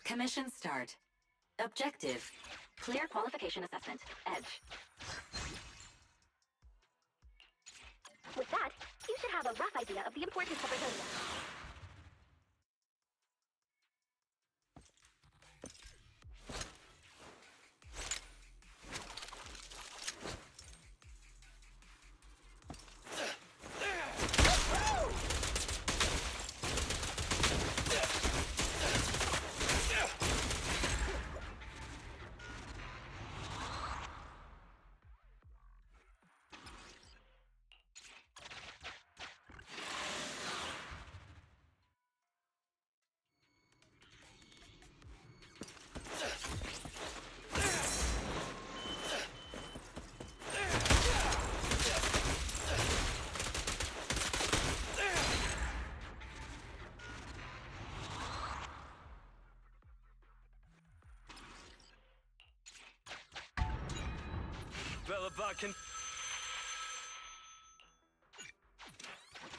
Commission start. Objective. Clear qualification assessment. Edge. With that, you should have a rough idea of the importance of resilience.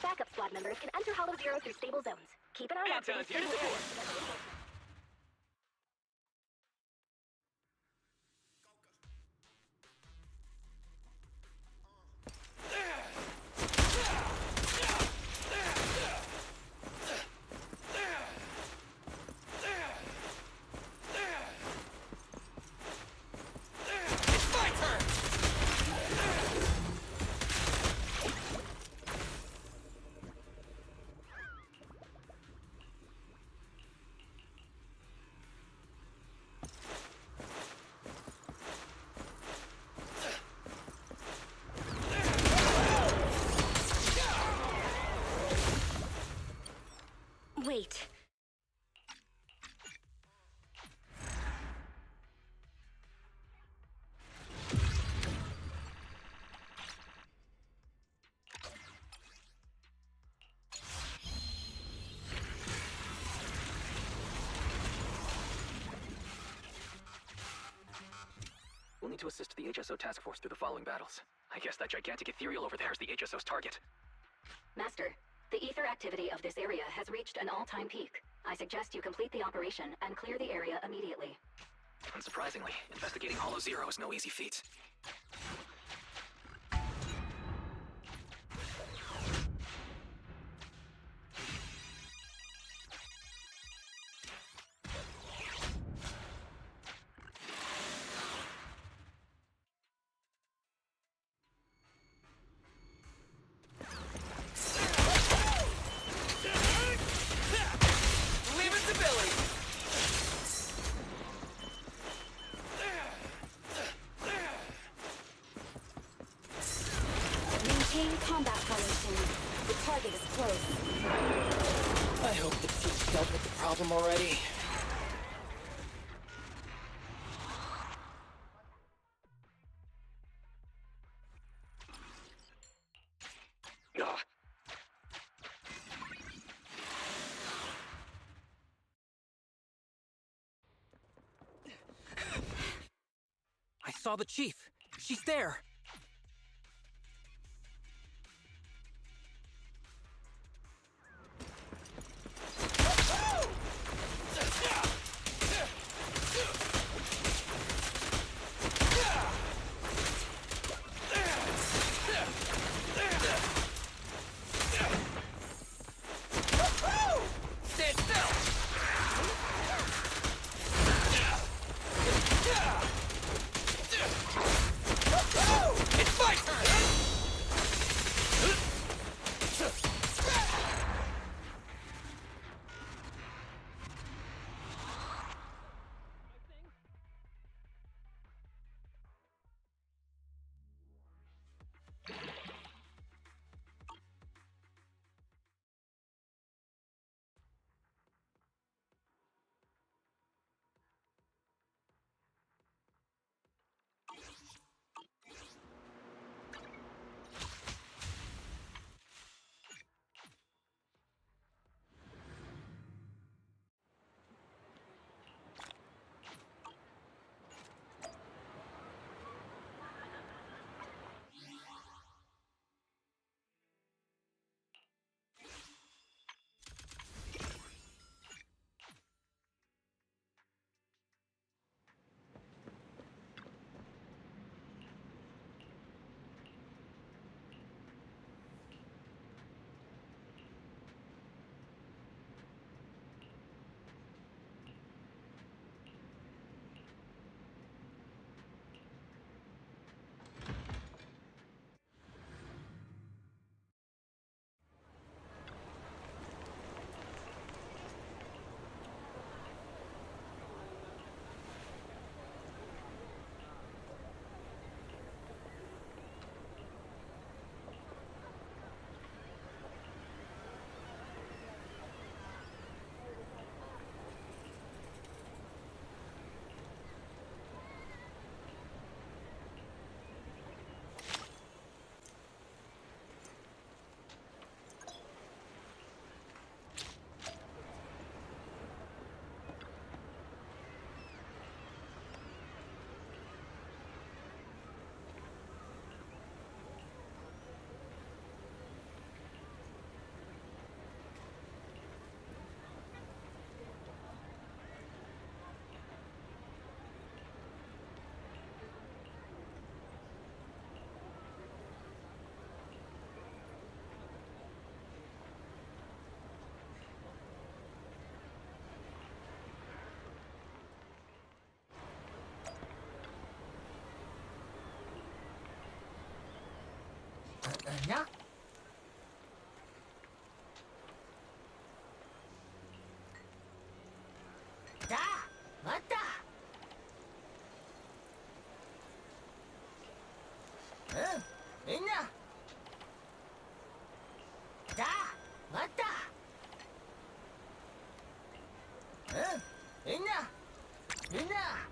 Backup squad members can enter Hollow Zero through stable zones. Keep an eye out for these stable areas. Wait. We'll need to assist the HSO task force through the following battles. I guess that gigantic ethereal over there is the HSO's target. Master, the ether activity of this area has reached an all-time peak. I suggest you complete the operation and clear the area immediately. Unsurprisingly, investigating Hollow Zero is no easy feat. Maintain combat formation. The target is close. I hope the team's dealt with the problem already. Ugh. I saw the chief. She's there. Stand still! な。だ、待った。みんな。だ、待った。みんな。みんな。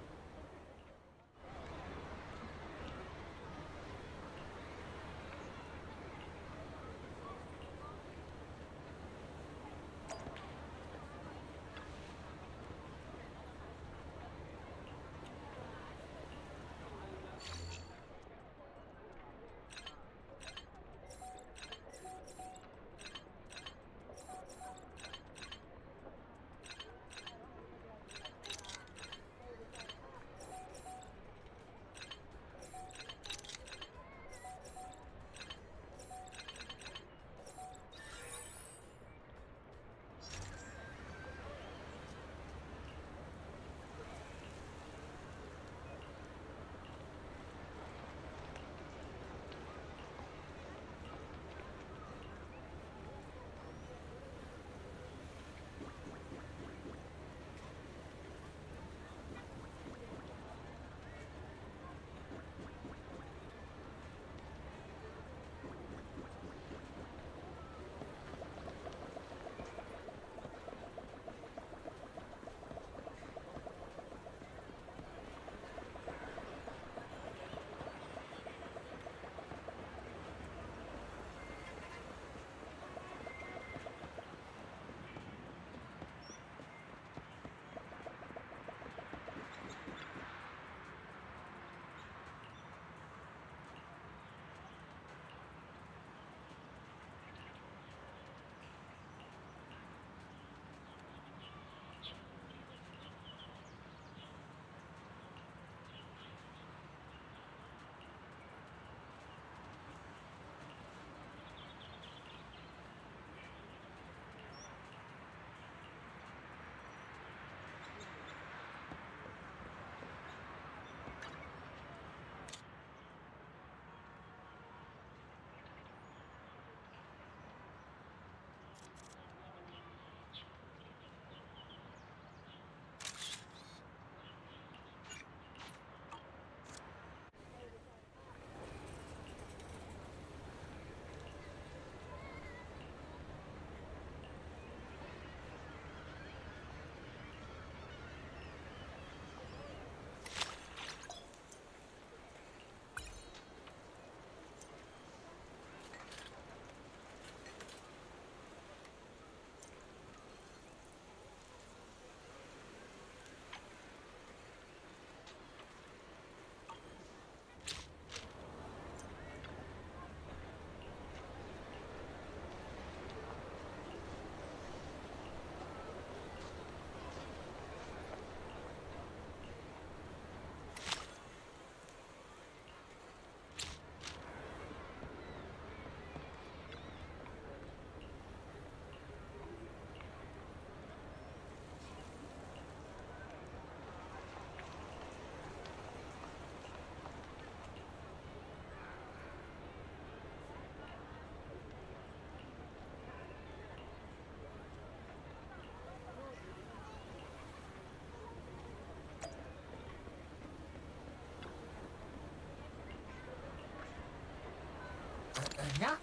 な。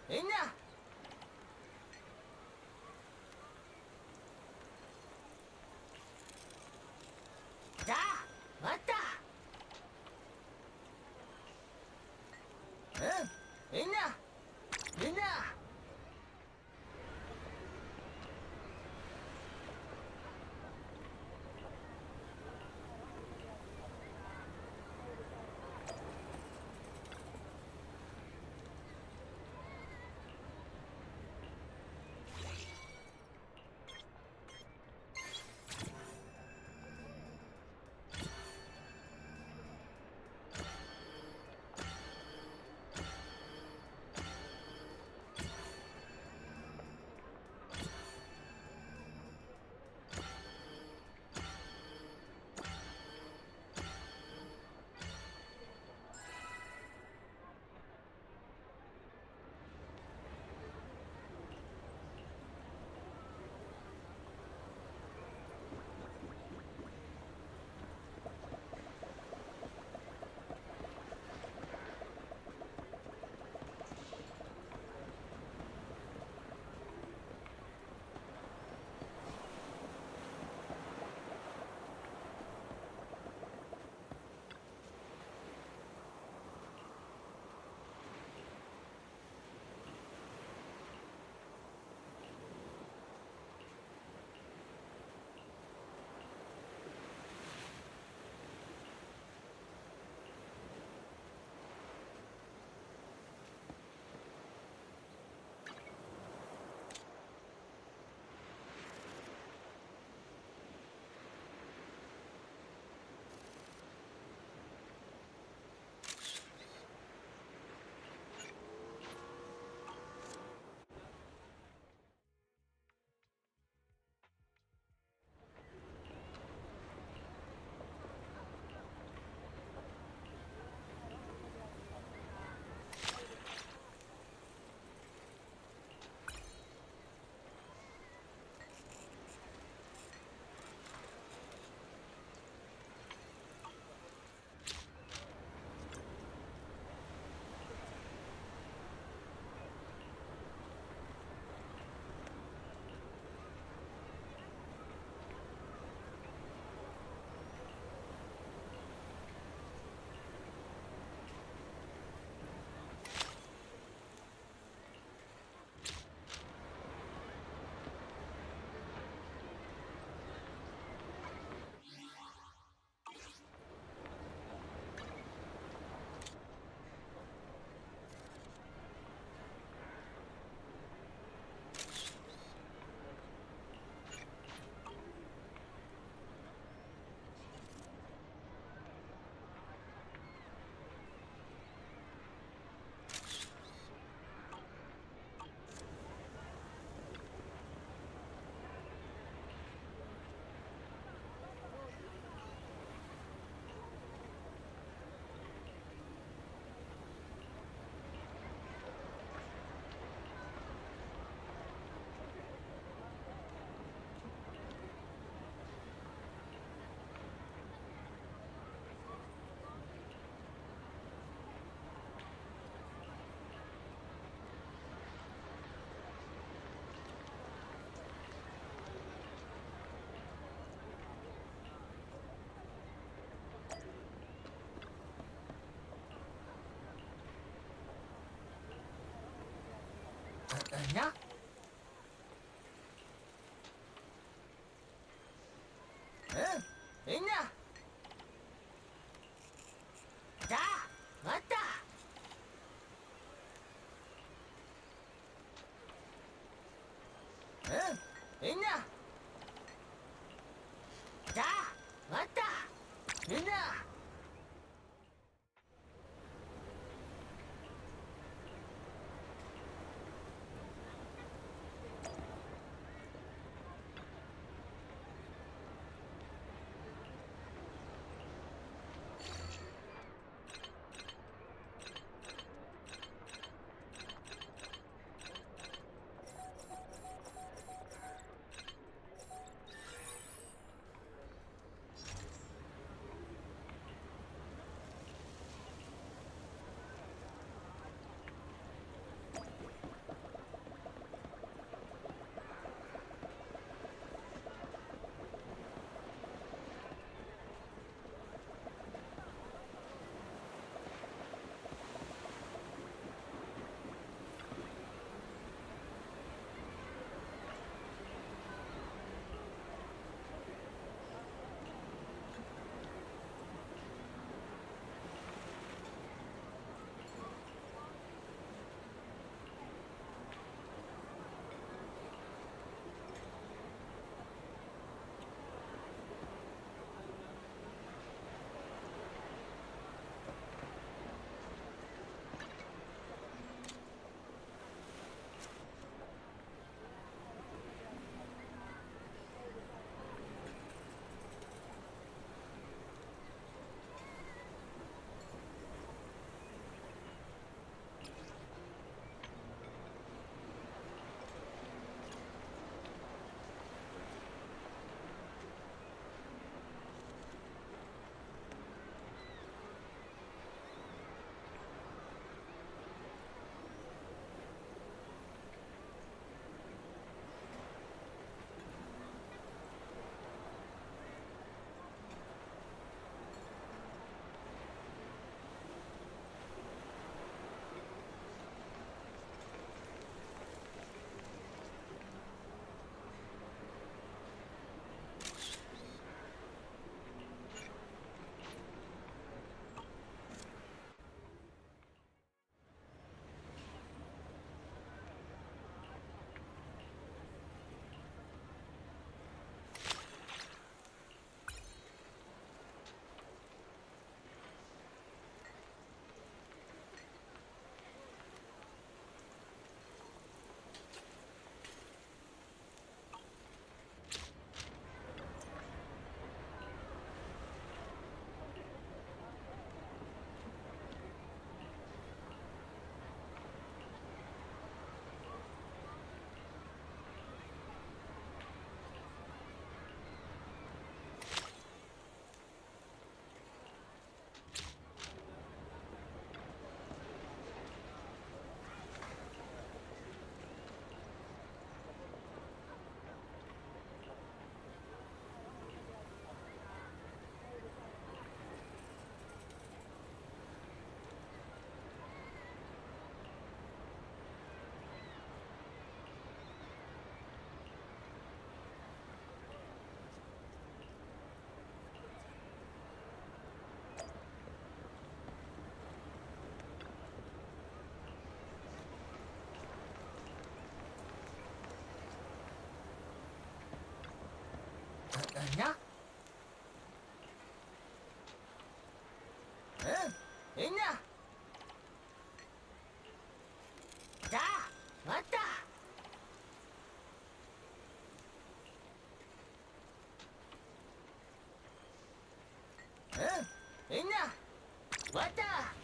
みんな。だ、待った。みんな。みんな。な。みんな。じゃあ待った。みんな。じゃあ待った。みんな。な。みんな。じゃあ待った。みんな。待った。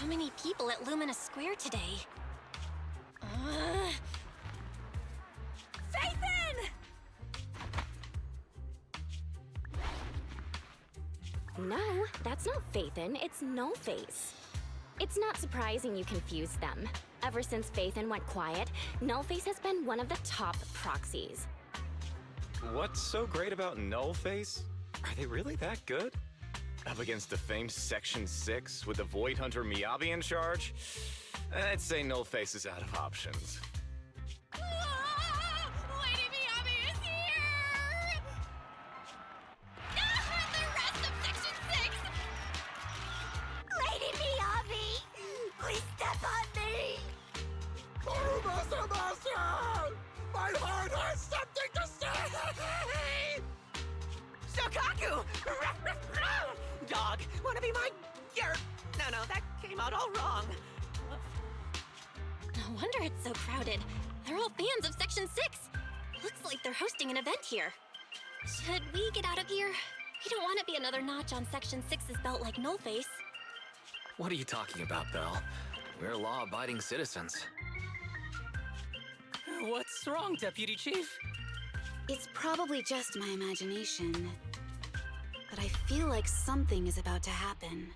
So many people at Luminous Square today. Phaethon! No, that's not Phaethon, it's Nullface. It's not surprising you confused them. Ever since Phaethon went quiet, Nullface has been one of the top proxies. What's so great about Nullface? Are they really that good? Up against the famed Section 6 with the Void Hunter Miyabi in charge? I'd say Nullface is out of options. Lady Miyabi is here! The rest of Section 6! Lady Miyabi! Please step on me! Master! My heart has something to say! Shokaku! Dog, wanna be my... No, that came out all wrong. No wonder it's so crowded. They're all fans of Section 6. Looks like they're hosting an event here. Should we get out of here? We don't want to be another notch on Section 6's belt like Nullface. What are you talking about, Belle? We're law-abiding citizens. What's wrong, Deputy Chief? It's probably just my imagination, but I feel like something is about to happen.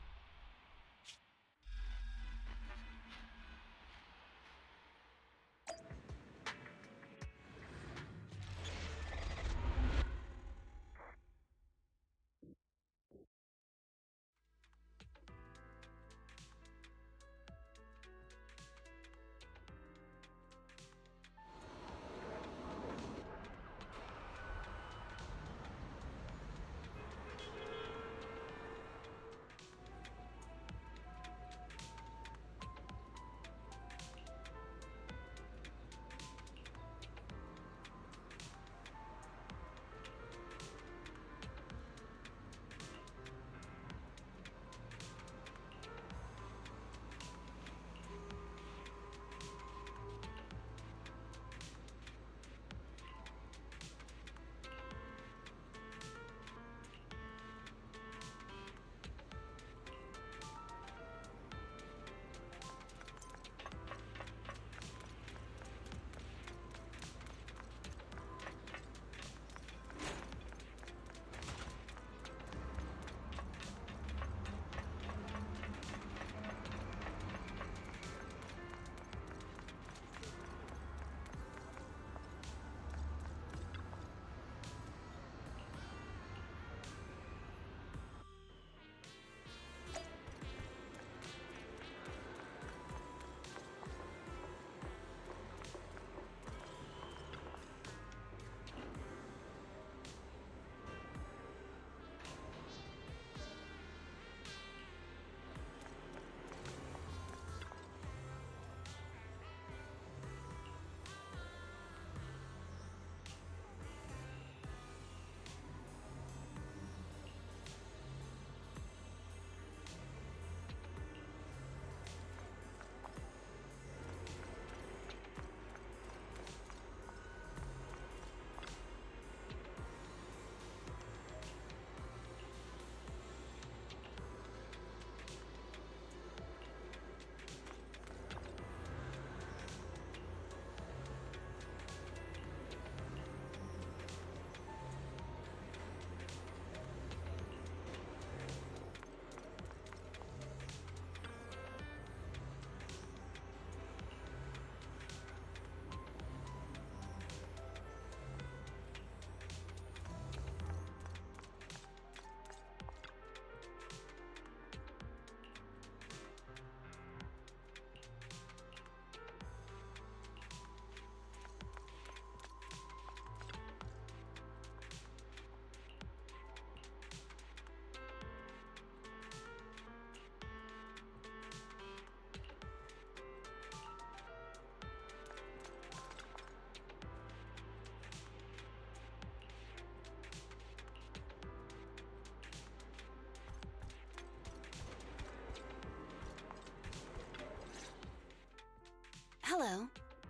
Hello.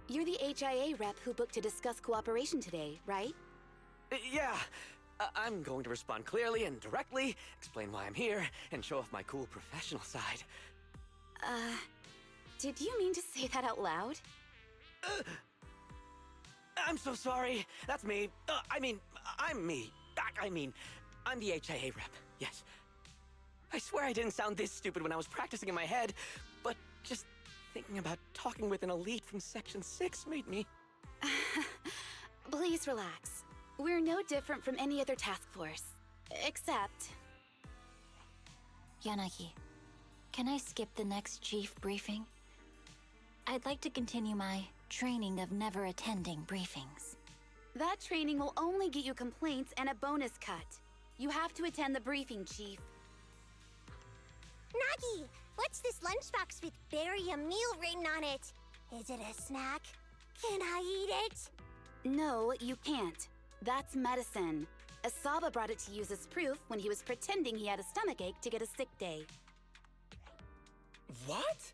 You're the HIA rep who booked to discuss cooperation today, right? Yeah. I'm going to respond clearly and directly, explain why I'm here, and show off my cool professional side. Did you mean to say that out loud? I'm so sorry. That's me. I'm me. I'm the HIA rep. Yes. I swear I didn't sound this stupid when I was practicing in my head, but just thinking about talking with an elite from Section 6 made me... Please relax. We're no different from any other task force. Except... Yanagi, can I skip the next chief briefing? I'd like to continue my training of never attending briefings. that training will only get you complaints and a bonus cut. You have to attend the briefing, Chief. Nagi, what's this lunchbox with "bury a meal" written on it? Is it a snack? Can I eat it? No, you can't. That's medicine. Asaba brought it to use as proof when he was pretending he had a stomachache to get a sick day. What?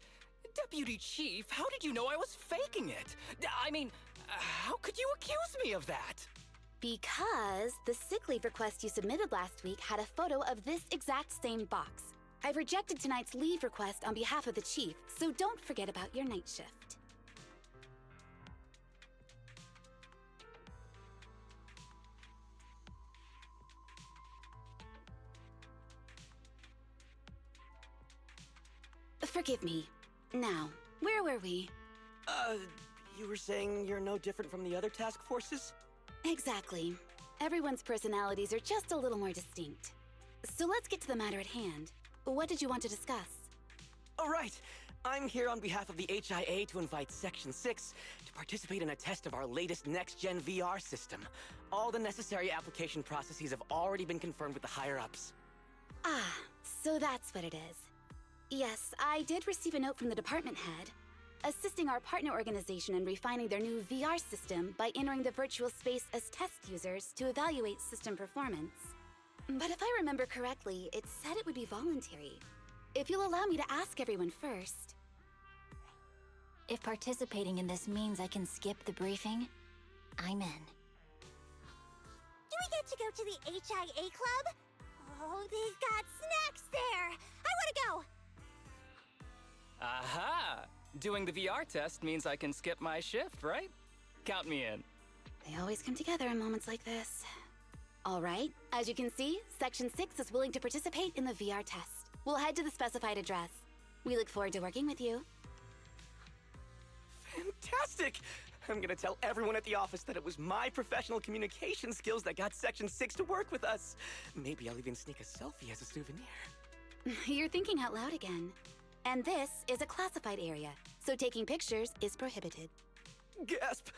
Deputy Chief, how did you know I was faking it? I mean, how could you accuse me of that? Because the sick leave request you submitted last week had a photo of this exact same box. I've rejected tonight's leave request on behalf of the Chief, so don't forget about your night shift. Forgive me. Now, where were we? You were saying you're no different from the other task forces? Exactly. Everyone's personalities are just a little more distinct. So let's get to the matter at hand. What did you want to discuss? All right. I'm here on behalf of the HIA to invite Section 6 to participate in a test of our latest next-gen VR system. All the necessary application processes have already been confirmed with the higher-ups. Ah, so that's what it is. Yes, I did receive a note from the department head, assisting our partner organization in refining their new VR system by entering the virtual space as test users to evaluate system performance. But if I remember correctly, it said it would be voluntary. If you'll allow me to ask everyone first. If participating in this means I can skip the briefing, I'm in. Do we get to go to the HIA club? Oh, they've got snacks there! I want to go! Aha! Doing the VR test means I can skip my shift, right? Count me in. They always come together in moments like this. All right, as you can see, Section 6 is willing to participate in the VR test. We'll head to the specified address. We look forward to working with you. Fantastic! I'm gonna tell everyone at the office that it was my professional communication skills that got Section 6 to work with us. Maybe I'll even sneak a selfie as a souvenir. You're thinking out loud again. And this is a classified area, so taking pictures is prohibited. Gasp!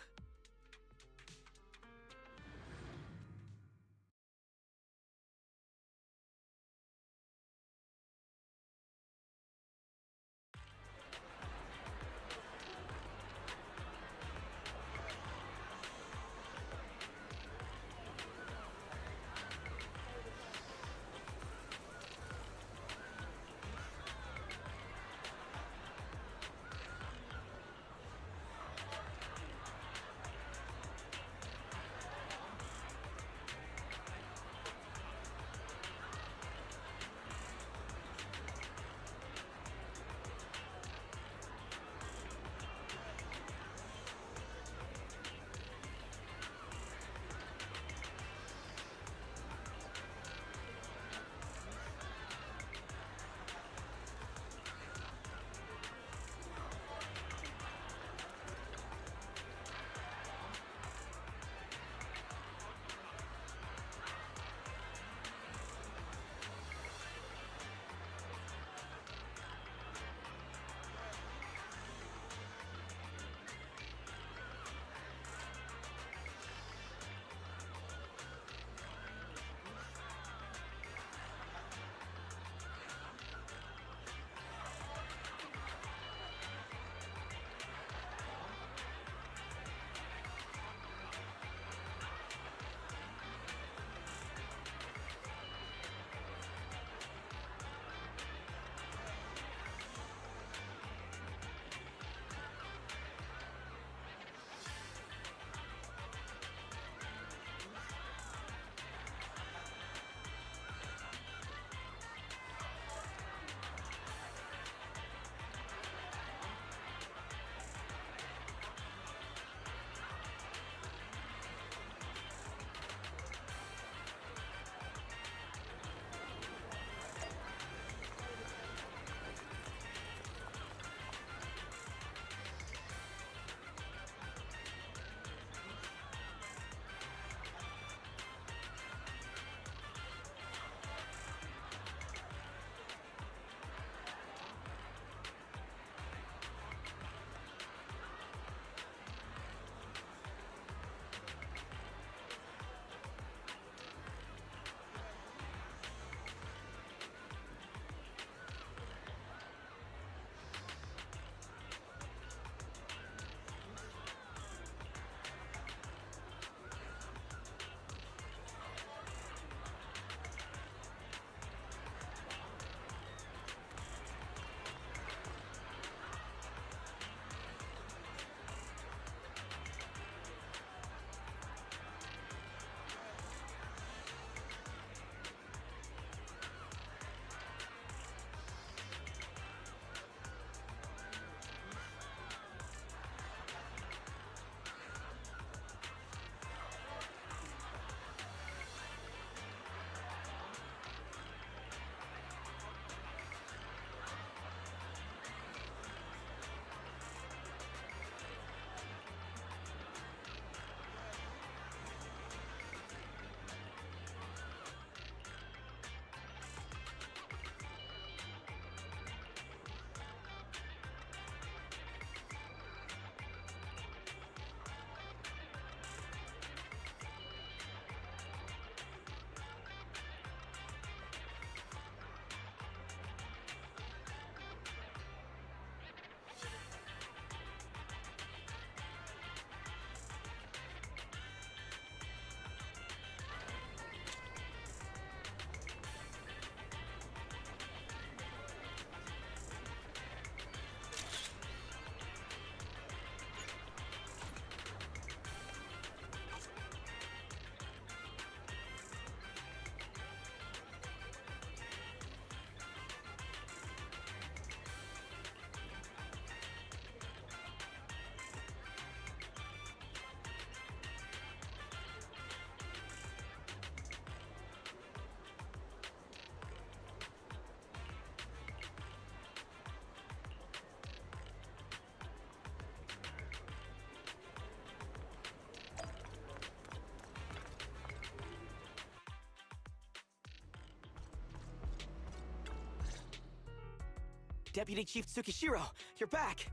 Deputy Chief Tsukishiro, you're back.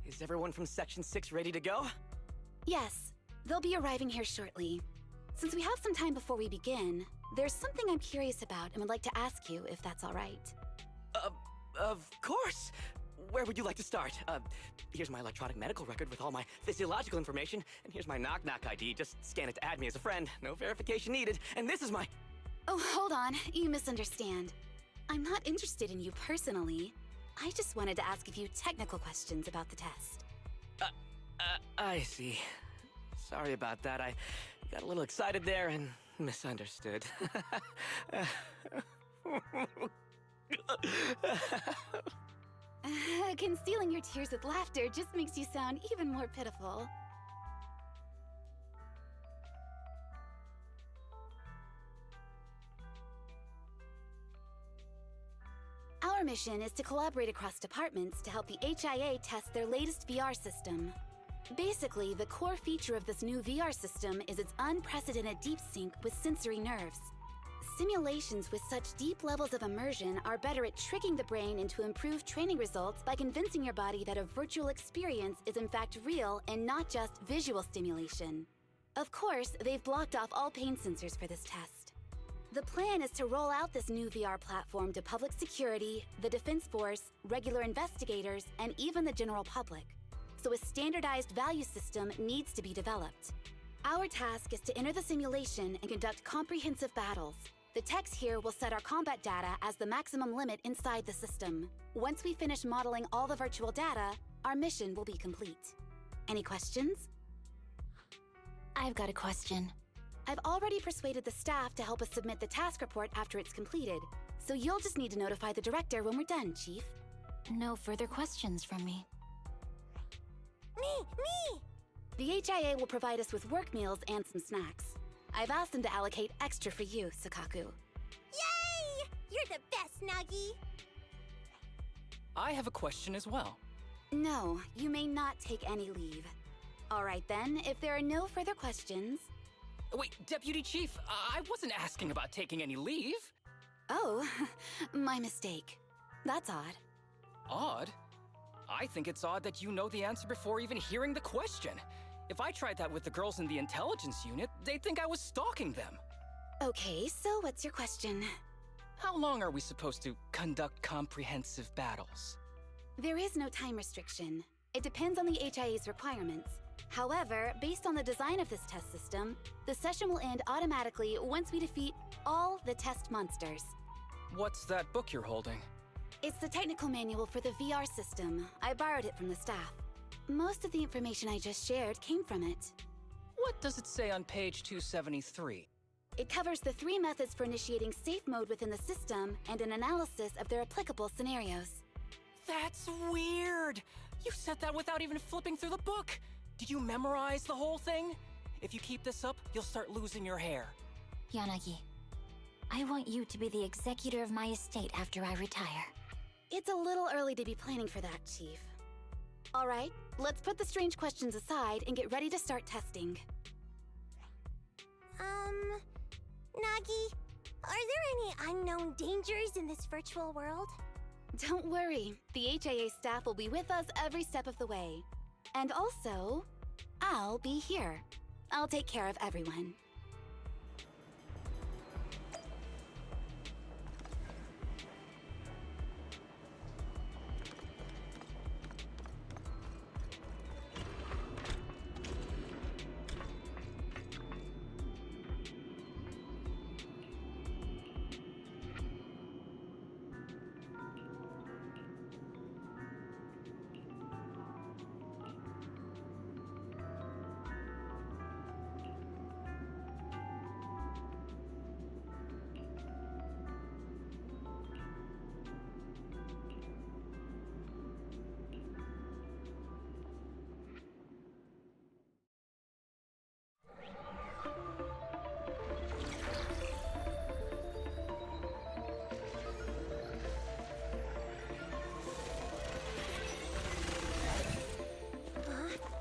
Is everyone from Section 6 ready to go? Yes, they'll be arriving here shortly. Since we have some time before we begin, there's something I'm curious about and would like to ask you if that's all right. Of course. Where would you like to start? Here's my electronic medical record with all my physiological information, and here's my knock-knock ID. Just scan it to add me as a friend. No verification needed. And this is my... Oh, hold on. You misunderstand. I'm not interested in you personally. I just wanted to ask a few technical questions about the test. I see. Sorry about that. I got a little excited there and misunderstood. Concealing your tears with laughter just makes you sound even more pitiful. Our mission is to collaborate across departments to help the HIA test their latest VR system. Basically, the core feature of this new VR system is its unprecedented deep sync with sensory nerves. Simulations with such deep levels of immersion are better at tricking the brain into improved training results by convincing your body that a virtual experience is in fact real and not just visual stimulation. Of course, they've blocked off all pain sensors for this test. The plan is to roll out this new VR platform to public security, the Defense Force, regular investigators, and even the general public. So a standardized value system needs to be developed. Our task is to enter the simulation and conduct comprehensive battles. The techs here will set our combat data as the maximum limit inside the system. Once we finish modeling all the virtual data, our mission will be complete. Any questions? I've got a question. I've already persuaded the staff to help us submit the task report after it's completed, so you'll just need to notify the director when we're done, Chief. No further questions from me. Me! The HIA will provide us with work meals and some snacks. I've asked them to allocate extra for you, Sakaku. Yay! You're the best, Nagi! I have a question as well. No, you may not take any leave. All right then, if there are no further questions... Wait, Deputy Chief, I wasn't asking about taking any leave. Oh, my mistake. That's odd. Odd? I think it's odd that you know the answer before even hearing the question. If I tried that with the girls in the intelligence unit, they'd think I was stalking them. Okay, so what's your question? How long are we supposed to conduct comprehensive battles? There is no time restriction. It depends on the HIA's requirements. However, based on the design of this test system, the session will end automatically once we defeat all the test monsters. What's that book you're holding? It's the technical manual for the VR system. I borrowed it from the staff. Most of the information I just shared came from it. What does it say on page 273? It covers the 3 methods for initiating safe mode within the system and an analysis of their applicable scenarios. That's weird! You said that without even flipping through the book! Did you memorize the whole thing? If you keep this up, you'll start losing your hair. Yanagi, I want you to be the executor of my estate after I retire. It's a little early to be planning for that, Chief. All right, let's put the strange questions aside and get ready to start testing. Nagi, are there any unknown dangers in this virtual world? Don't worry, the HIA staff will be with us every step of the way. And also, I'll be here. I'll take care of everyone.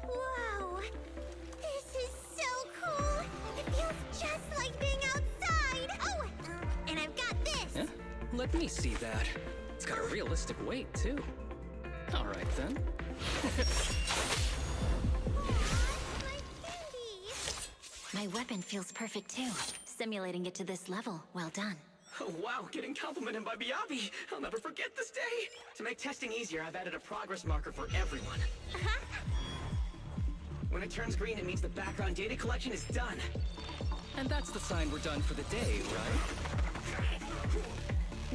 Wow! This is so cool! It feels just like being outside! Oh, and I've got this! Let me see that. got a realistic weight, too. All right, then. My weapon feels perfect too. Simulating it to this level, well done. Oh, wow, getting complimented by Miyabi. I'll never forget this day. To make testing easier, I've added a progress marker for everyone. When it turns green, it means the background data collection is done. And that's the sign we're done for the day, right?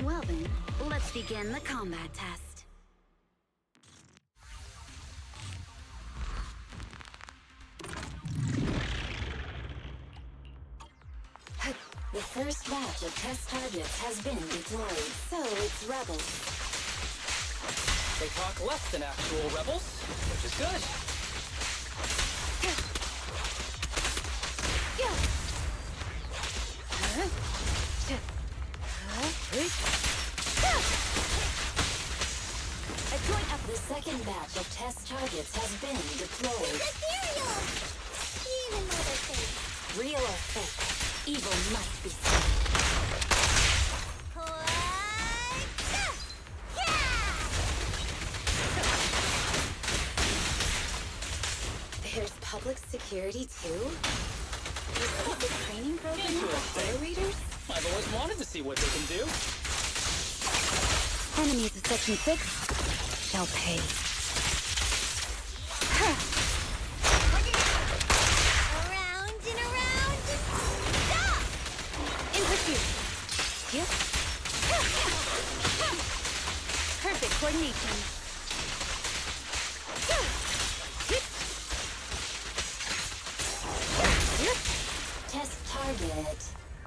Well then, let's begin the combat test. The first batch of test targets has been deployed. So it's rebels. They talk less than actual rebels, which is good. The second batch of test targets has been deployed. Ethereal! Even though they're fake. Real or fake, evil must be seen. There's public security too? Is this a training program for operators? I've always wanted to see what they can do. Enemies of Section 6 shall pay. Around and around. Stop! In pursuit. Yep. Perfect coordination. Test target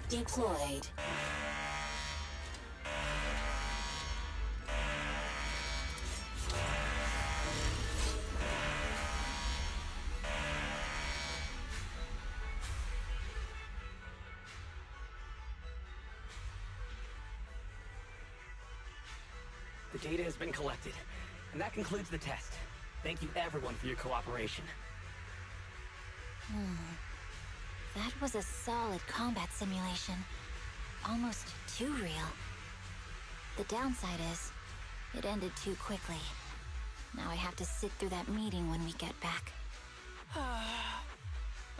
deployed. The data has been collected, and that concludes the test. Thank you everyone for your cooperation. That was a solid combat simulation. Almost too real. The downside is, it ended too quickly. Now I have to sit through that meeting when we get back.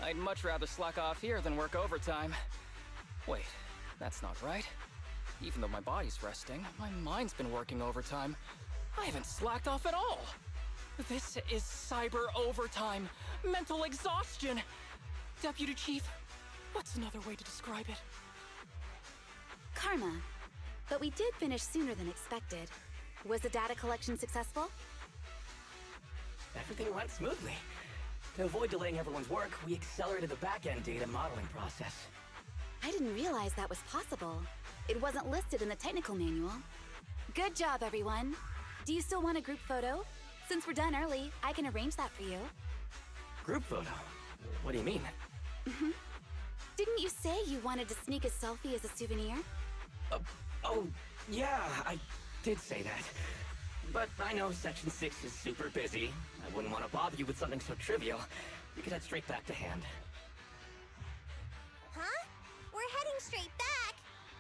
I'd much rather slack off here than work overtime. Wait, that's not right. Even though my body's resting, my mind's been working overtime. I haven't slacked off at all. This is cyber overtime. Mental exhaustion. Deputy Chief, what's another way to describe it? Karma. But we did finish sooner than expected. Was the data collection successful? Everything went smoothly. To avoid delaying everyone's work, we accelerated the back-end data modeling process. I didn't realize that was possible. It wasn't listed in the technical manual. Good job, everyone. Do you still want a group photo? Since we're done early, I can arrange that for you. Group photo? What do you mean? Didn't you say you wanted to sneak a selfie as a souvenir? Oh, yeah, I did say that. But I know Section 6 is super busy. I wouldn't want to bother you with something so trivial. We could head straight back to hand. Huh? We're heading straight back.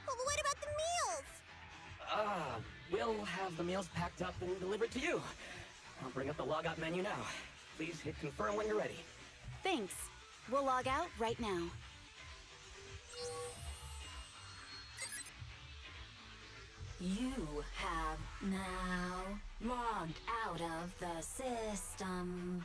Well, what about the meals? We'll have the meals packed up and delivered to you. I'll bring up the logout menu now. Please hit confirm when you're ready. Thanks. We'll log out right now. You have now logged out of the system.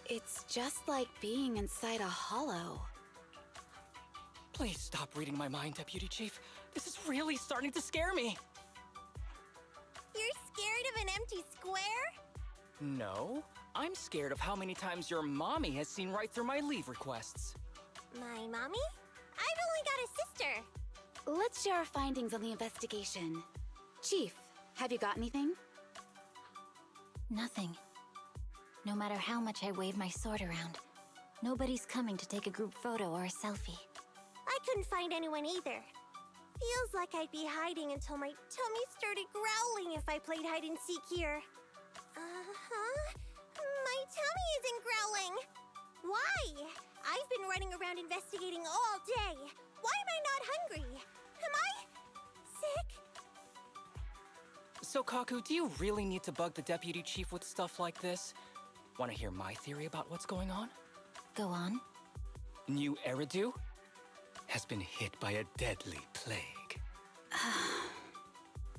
It's just like being inside a hollow. Please stop reading my mind, Deputy Chief. This is really starting to scare me. You're scared of an empty square? No, I'm scared of how many times your mommy has seen right through my leave requests. My mommy? I've only got a sister. Let's share our findings on the investigation. Chief, have you got anything? Nothing. No matter how much I wave my sword around, nobody's coming to take a group photo or a selfie. I couldn't find anyone either. Feels like I'd be hiding until my tummy started growling if I played hide and seek here. My tummy isn't growling. Why? I've been running around investigating all day. Why am I not hungry? Am I sick? So, Kaku, do you really need to bug the Deputy Chief with stuff like this? Want to hear my theory about what's going on? Go on. New Eridu has been hit by a deadly plague.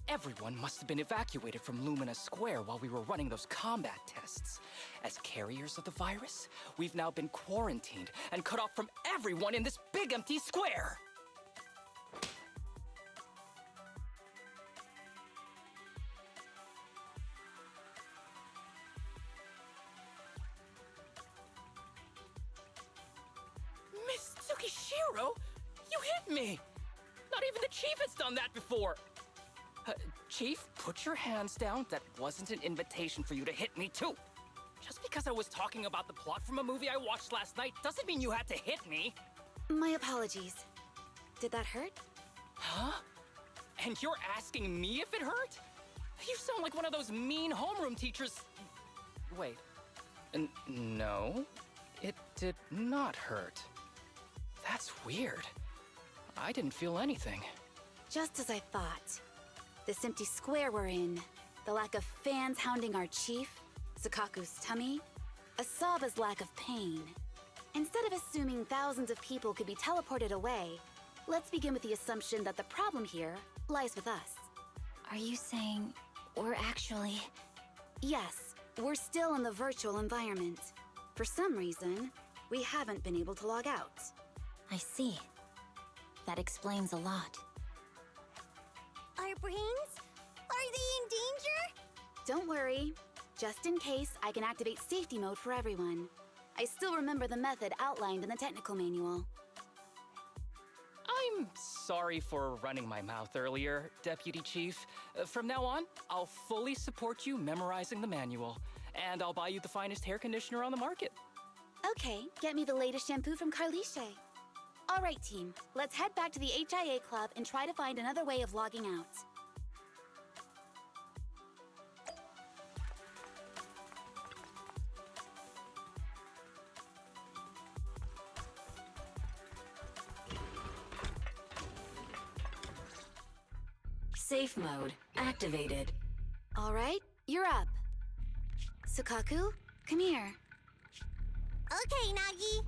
Everyone must have been evacuated from Lumina Square while we were running those combat tests. As carriers of the virus, we've now been quarantined and cut off from everyone in this big empty square. Miss Tsukishiro, you hit me! Not even the Chief has done that before! Chief, put your hands down. That wasn't an invitation for you to hit me, too. Just because I was talking about the plot from a movie I watched last night doesn't mean you had to hit me. My apologies. Did that hurt? Huh? And you're asking me if it hurt? You sound like one of those mean homeroom teachers. Wait. No, it did not hurt. That's weird. I didn't feel anything. Just as I thought. This empty square we're in, the lack of fans hounding our chief, Sukaku's tummy, Asaba's lack of pain. Instead of assuming thousands of people could be teleported away, let's begin with the assumption that the problem here lies with us. Are you saying we're actually... Yes, we're still in the virtual environment. For some reason, we haven't been able to log out. I see. That explains a lot. Our brains? Are they in danger? Don't worry. Just in case, I can activate safety mode for everyone. I still remember the method outlined in the technical manual. I'm sorry for running my mouth earlier, Deputy Chief. From now on, I'll fully support you memorizing the manual, and I'll buy you the finest hair conditioner on the market. Okay, get me the latest shampoo from Carliche. All right, team. Let's head back to the HIA Club and try to find another way of logging out. Safe mode activated. All right, you're up. Sukaku, come here. Okay, Nagi.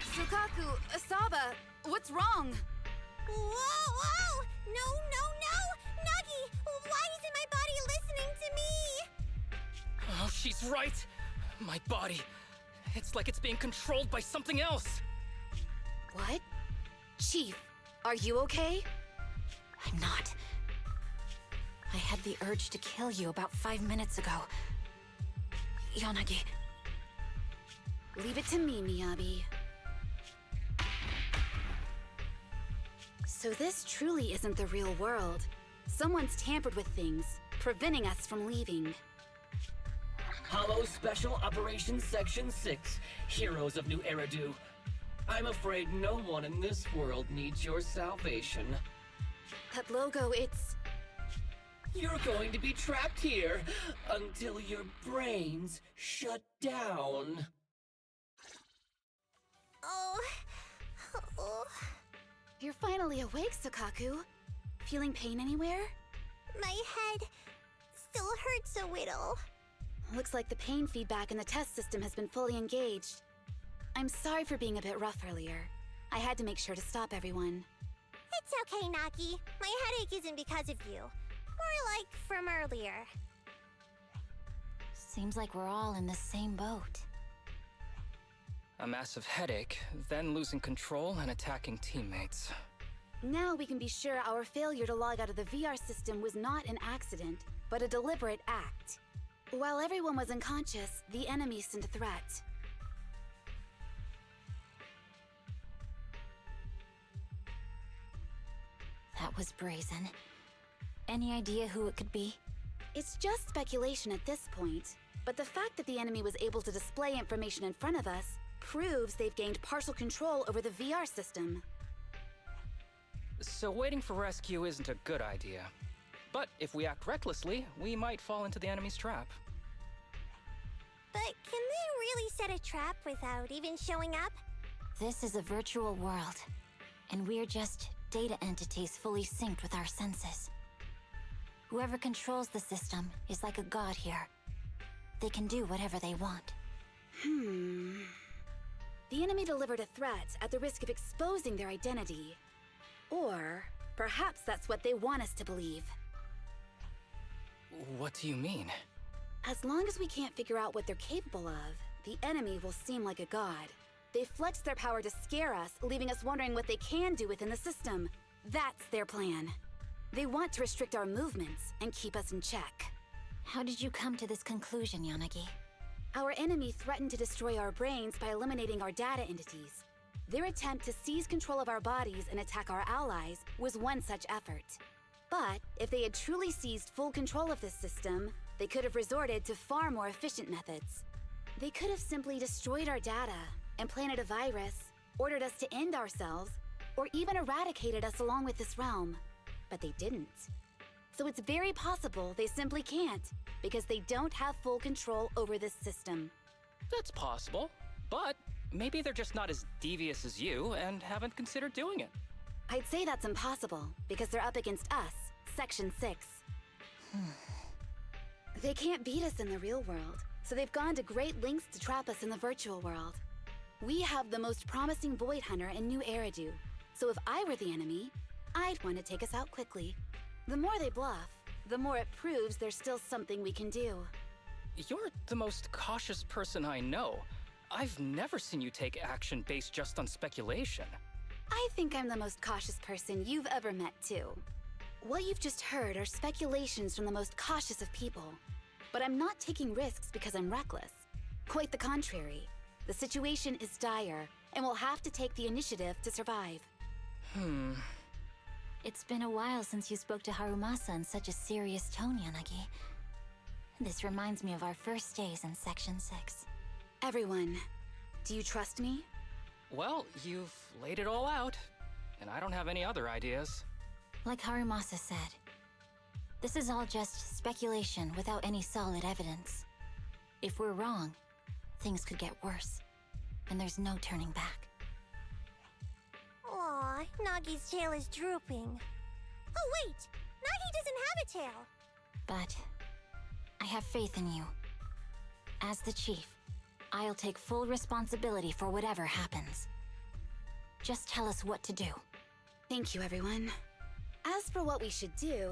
Sukaku, Asaba, what's wrong? Whoa! No! Nagi, why isn't my body listening to me? Oh, she's right. My body. It's like it's being controlled by something else. What? Chief, are you okay? I'm not. I had the urge to kill you about 5 minutes ago. Yanagi. Leave it to me, Miyabi. So this truly isn't the real world. Someone's tampered with things, preventing us from leaving. Hollow Special Operations Section 6, Heroes of New Eridu. I'm afraid no one in this world needs your salvation. That logo, it's... You're going to be trapped here until your brains shut down. Oh. You're finally awake, Sukaku. Feeling pain anywhere? My head still hurts a little. Looks like the pain feedback in the test system has been fully engaged. I'm sorry for being a bit rough earlier. I had to make sure to stop everyone. It's okay, Naki. My headache isn't because of you. More like from earlier. Seems like we're all in the same boat. A massive headache, then losing control and attacking teammates. Now we can be sure our failure to log out of the VR system was not an accident, but a deliberate act. While everyone was unconscious, the enemy sent a threat. That was brazen. Any idea who it could be? It's just speculation at this point, but the fact that the enemy was able to display information in front of us proves they've gained partial control over the VR system. So waiting for rescue isn't a good idea. But if we act recklessly, we might fall into the enemy's trap. But can they really set a trap without even showing up? This is a virtual world, and we're just data entities fully synced with our senses. Whoever controls the system is like a god here. They can do whatever they want. The enemy delivered a threat at the risk of exposing their identity. Or perhaps that's what they want us to believe. What do you mean? As long as we can't figure out what they're capable of, the enemy will seem like a god. They flex their power to scare us, leaving us wondering what they can do within the system. That's their plan. They want to restrict our movements and keep us in check. How did you come to this conclusion, Yanagi? Our enemy threatened to destroy our brains by eliminating our data entities. Their attempt to seize control of our bodies and attack our allies was one such effort. But if they had truly seized full control of this system, they could have resorted to far more efficient methods. They could have simply destroyed our data, implanted a virus, ordered us to end ourselves, or even eradicated us along with this realm. But they didn't. So it's very possible they simply can't, because they don't have full control over this system. That's possible, but maybe they're just not as devious as you and haven't considered doing it. I'd say that's impossible, because they're up against us, Section 6. They can't beat us in the real world, so they've gone to great lengths to trap us in the virtual world. We have the most promising Void Hunter in New Eridu, so if I were the enemy, I'd want to take us out quickly. The more they bluff, the more it proves there's still something we can do. You're the most cautious person I know. I've never seen you take action based just on speculation. I think I'm the most cautious person you've ever met, too. What you've just heard are speculations from the most cautious of people. But I'm not taking risks because I'm reckless. Quite the contrary. The situation is dire, and we'll have to take the initiative to survive. It's been a while since you spoke to Harumasa in such a serious tone, Yanagi. This reminds me of our first days in Section 6. Everyone, do you trust me? Well, you've laid it all out, and I don't have any other ideas. Like Harumasa said, this is all just speculation without any solid evidence. If we're wrong, things could get worse, and there's no turning back. Aw, Nagi's tail is drooping. Oh wait, Nagi doesn't have a tail. But I have faith in you. As the chief, I'll take full responsibility for whatever happens. Just tell us what to do. Thank you, everyone. As for what we should do,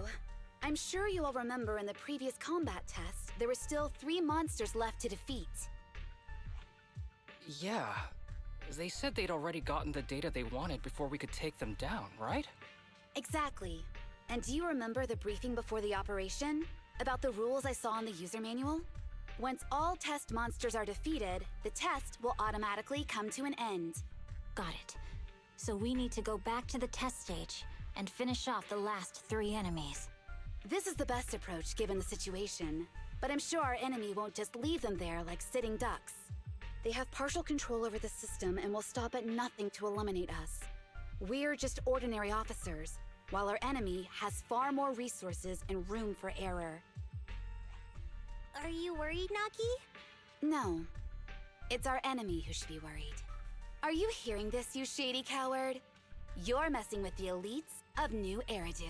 I'm sure you all remember in the previous combat test, there were still 3 monsters left to defeat. Yeah. They said they'd already gotten the data they wanted before we could take them down, right? Exactly. And do you remember the briefing before the operation? About the rules I saw in the user manual? Once all test monsters are defeated, the test will automatically come to an end. Got it. So we need to go back to the test stage and finish off the last 3 enemies. This is the best approach given the situation, but I'm sure our enemy won't just leave them there like sitting ducks. They have partial control over the system and will stop at nothing to eliminate us. We're just ordinary officers, while our enemy has far more resources and room for error. Are you worried, Nagi? No. It's our enemy who should be worried. Are you hearing this, you shady coward? You're messing with the elites of New Eridu.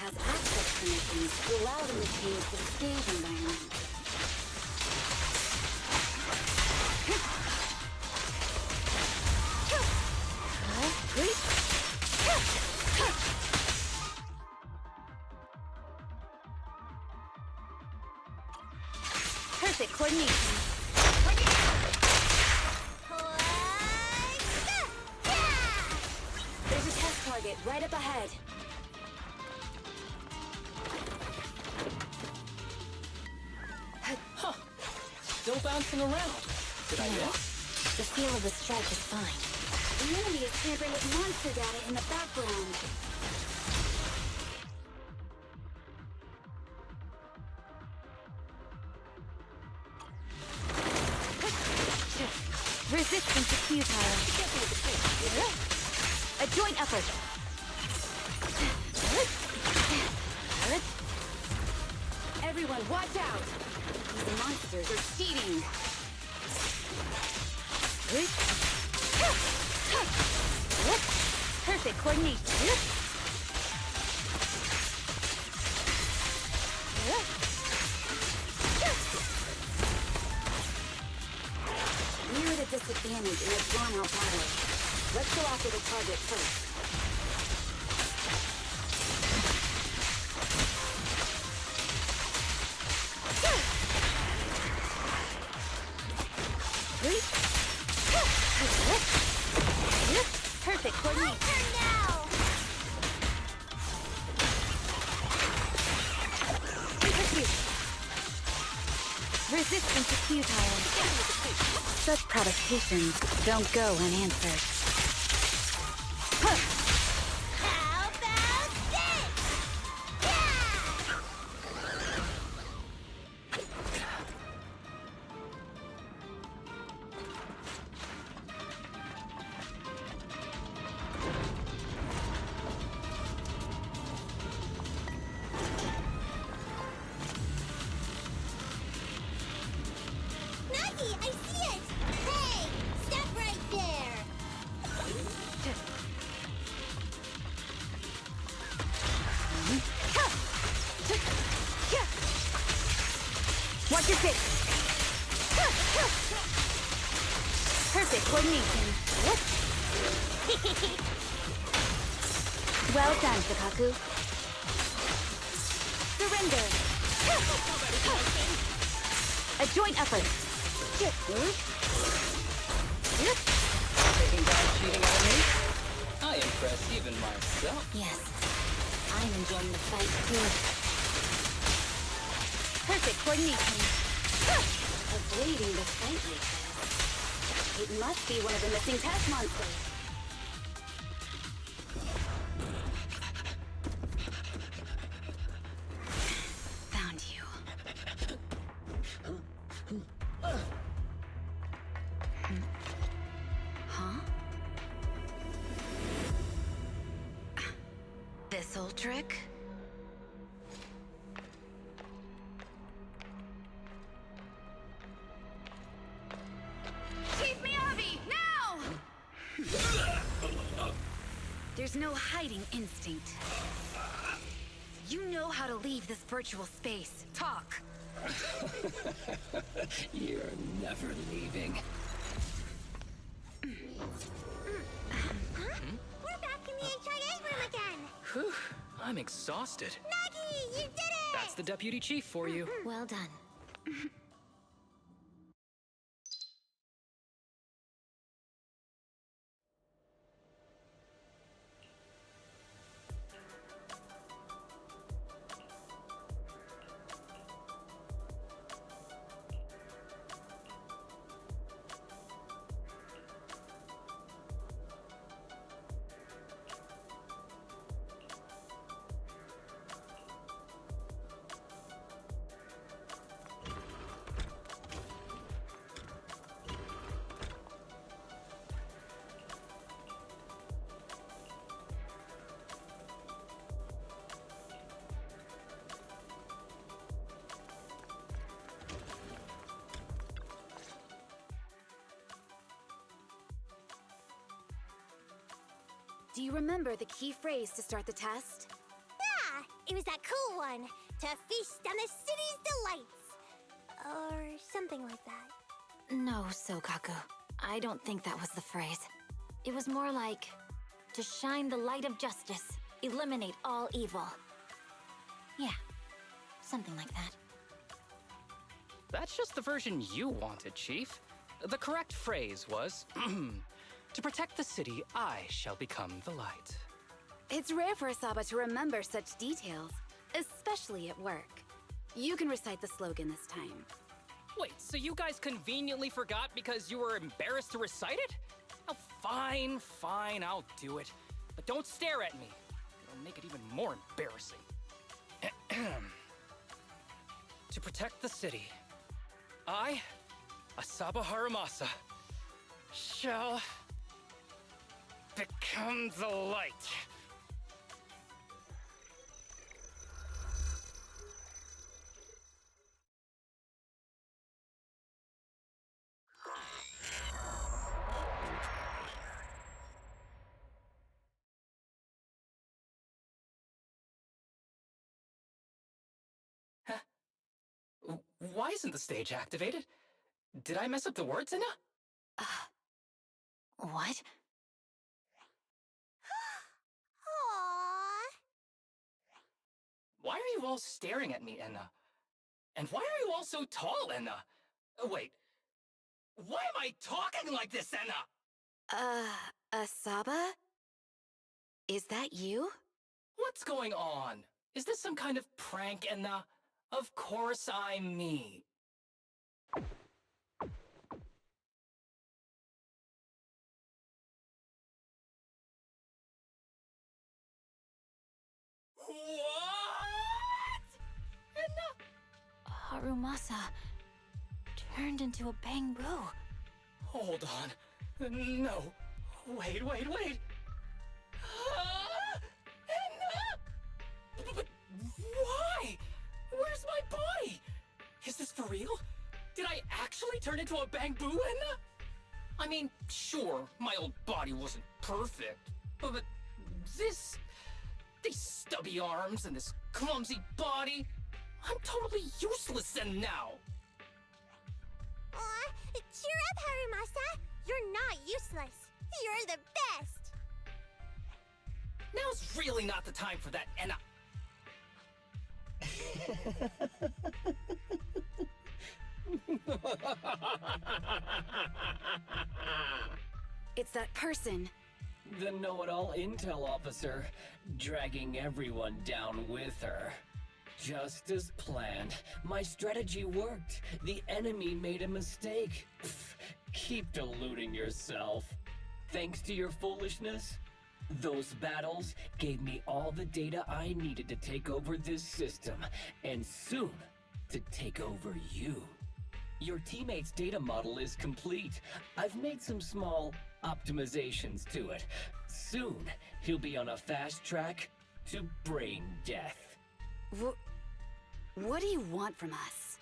has access permissions to allow them to change the stage environment. Perfect coordination. There's a test target right up ahead. Huh. Still bouncing around. Did I miss? The feel of the strike is fine. The enemy is tampering with monster data in the background. Resistance is futile. A joint effort. Everyone, watch out! These monsters are cheating. Perfect coordination. We're at a disadvantage in a drawn-out battle. Let's go after the target first. Perfect coordination. Resistance is futile. Such provocations don't go unanswered. How about this? Nagi, I see it! Hey, stop right there! Watch your six. Perfect coordination. Well done, Shikaku. Surrender. A joint effort. Taking down cheating at me? I impress even myself. Yes, I'm enjoying the fight too. Perfect coordination. Avoiding the fight like this. It must be one of the missing test monsters. Found you. Huh? This old trick? Chief Miyabi, now! There's no hiding instinct. You know how to leave this virtual space. Talk. You're never leaving. We're back in the HIA room again! Whew, I'm exhausted. Nagi, you did it! That's the deputy chief for you. Well done. Do you remember the key phrase to start the test? Yeah, It was that cool one. To feast on the city's delights. Or something like that. No, Sokaku. I don't think that was the phrase. It was more like, to shine the light of justice, eliminate all evil. Yeah, something like that. That's just the version you wanted, Chief. The correct phrase was, to protect the city, I shall become the light. It's rare for Asaba to remember such details, especially at work. You can recite the slogan this time. Wait, so you guys conveniently forgot because you were embarrassed to recite it? Oh, fine, I'll do it. But don't stare at me. It'll make it even more embarrassing. To protect the city, I, Asaba Haramasa, shall become the light. Why isn't the stage activated? Did I mess up the words, Inna? What? Aww. Why are you all staring at me, Enna? And why are you all so tall, Enna? Wait, why am I talking like this, Enna? Asaba? Is that you? What's going on? Is this some kind of prank, Enna? Of course I'm me. What? Enna? Harumasa turned into a bamboo. Hold on. No. Wait. Enna? But why? Where's my body? Is this for real? Did I actually turn into a bamboo, Enna? I mean, sure, my old body wasn't perfect, but these stubby arms and this clumsy body, I'm totally useless now. Aw, cheer up, Harumasa. You're not useless. You're the best. Now's really not the time for that, Enna. It's that person. The know-it-all intel officer, dragging everyone down with her. Just as planned. My strategy worked. The enemy made a mistake. Pfft, keep deluding yourself. Thanks to your foolishness, those battles gave me all the data I needed to take over this system, and soon to take over you. Your teammate's data model is complete. I've made some small optimizations to it. Soon, he'll be on a fast track to brain death. What do you want from us?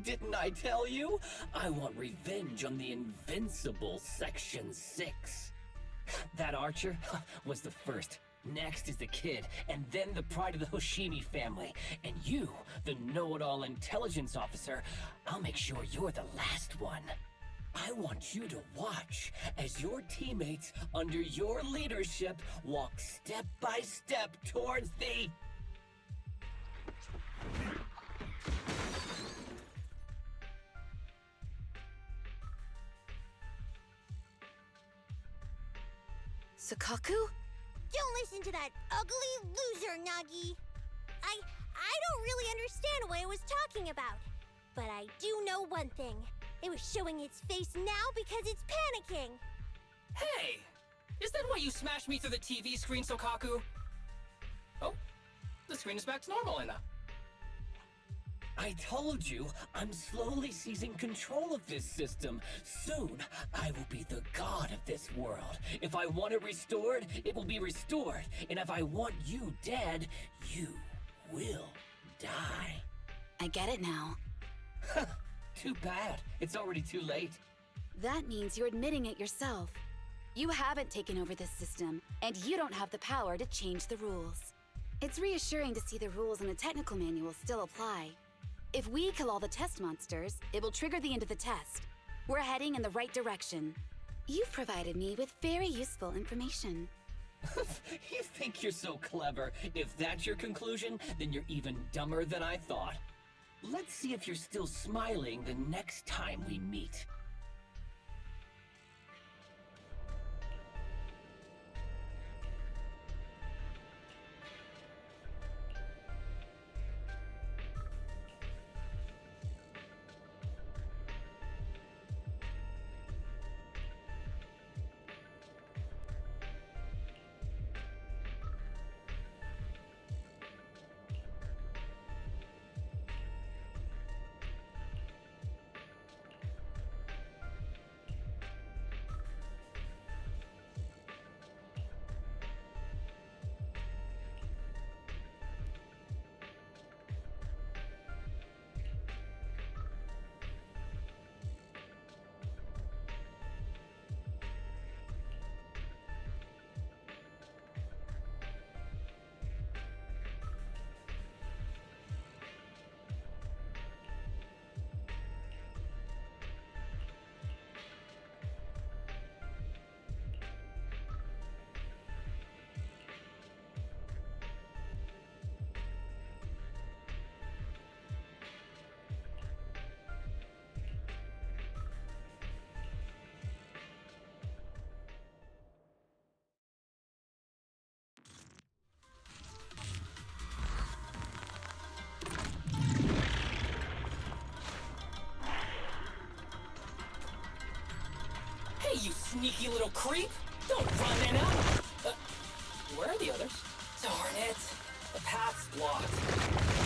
Didn't I tell you? I want revenge on the invincible Section 6. That archer was the first. Next is the kid, and then the pride of the Hoshimi family. And you, the know-it-all intelligence officer, I'll make sure you're the last one. I want you to watch as your teammates under your leadership walk step by step towards the... Sokaku? Don't listen to that ugly loser, Nagi. I don't really understand what it was talking about. But I do know one thing. It was showing its face now because it's panicking. Hey! Is that why you smashed me through the TV screen, Sokaku? Oh, the screen is back to normal, Enna. I told you, I'm slowly seizing control of this system. Soon, I will be the god of this world. If I want it restored, it will be restored. And if I want you dead, you will die. I get it now. Too bad. It's already too late. That means you're admitting it yourself. You haven't taken over this system, and you don't have the power to change the rules. It's reassuring to see the rules in the technical manual still apply. If we kill all the test monsters, it will trigger the end of the test. We're heading in the right direction. You've provided me with very useful information. You think you're so clever. If that's your conclusion, then you're even dumber than I thought. Let's see if you're still smiling the next time we meet. Hey, you sneaky little creep! Don't run, Anna! Where are the others? Darn it! The path's blocked.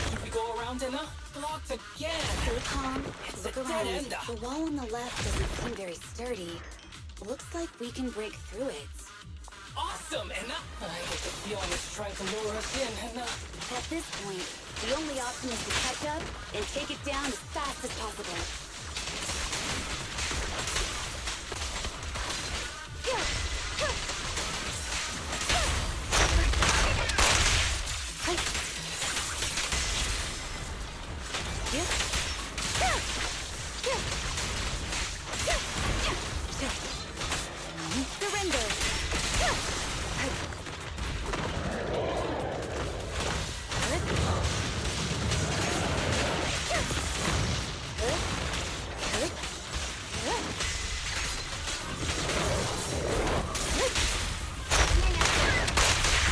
Should we go around, Anna? Blocked again! Stay calm. It's Look a around. dead end. The wall on the left doesn't seem very sturdy. Looks like we can break through it. Awesome, Anna! I get the feeling it's trying to lure us in, Anna. At this point, the only option is to catch up and take it down as fast as possible.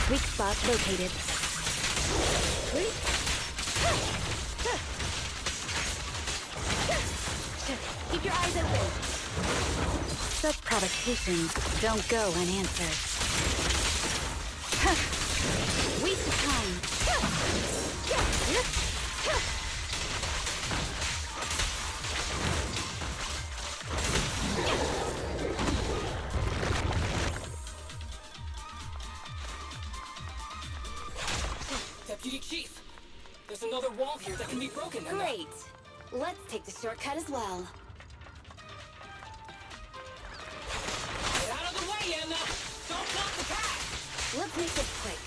Weak spot located. Keep your eyes open. Such provocations don't go unanswered. Waste of time. Deputy Chief, there's another wall here that can be broken. Great. Let's take the shortcut as well. Get out of the way, Anna! Don't block the path! Let's make this quick.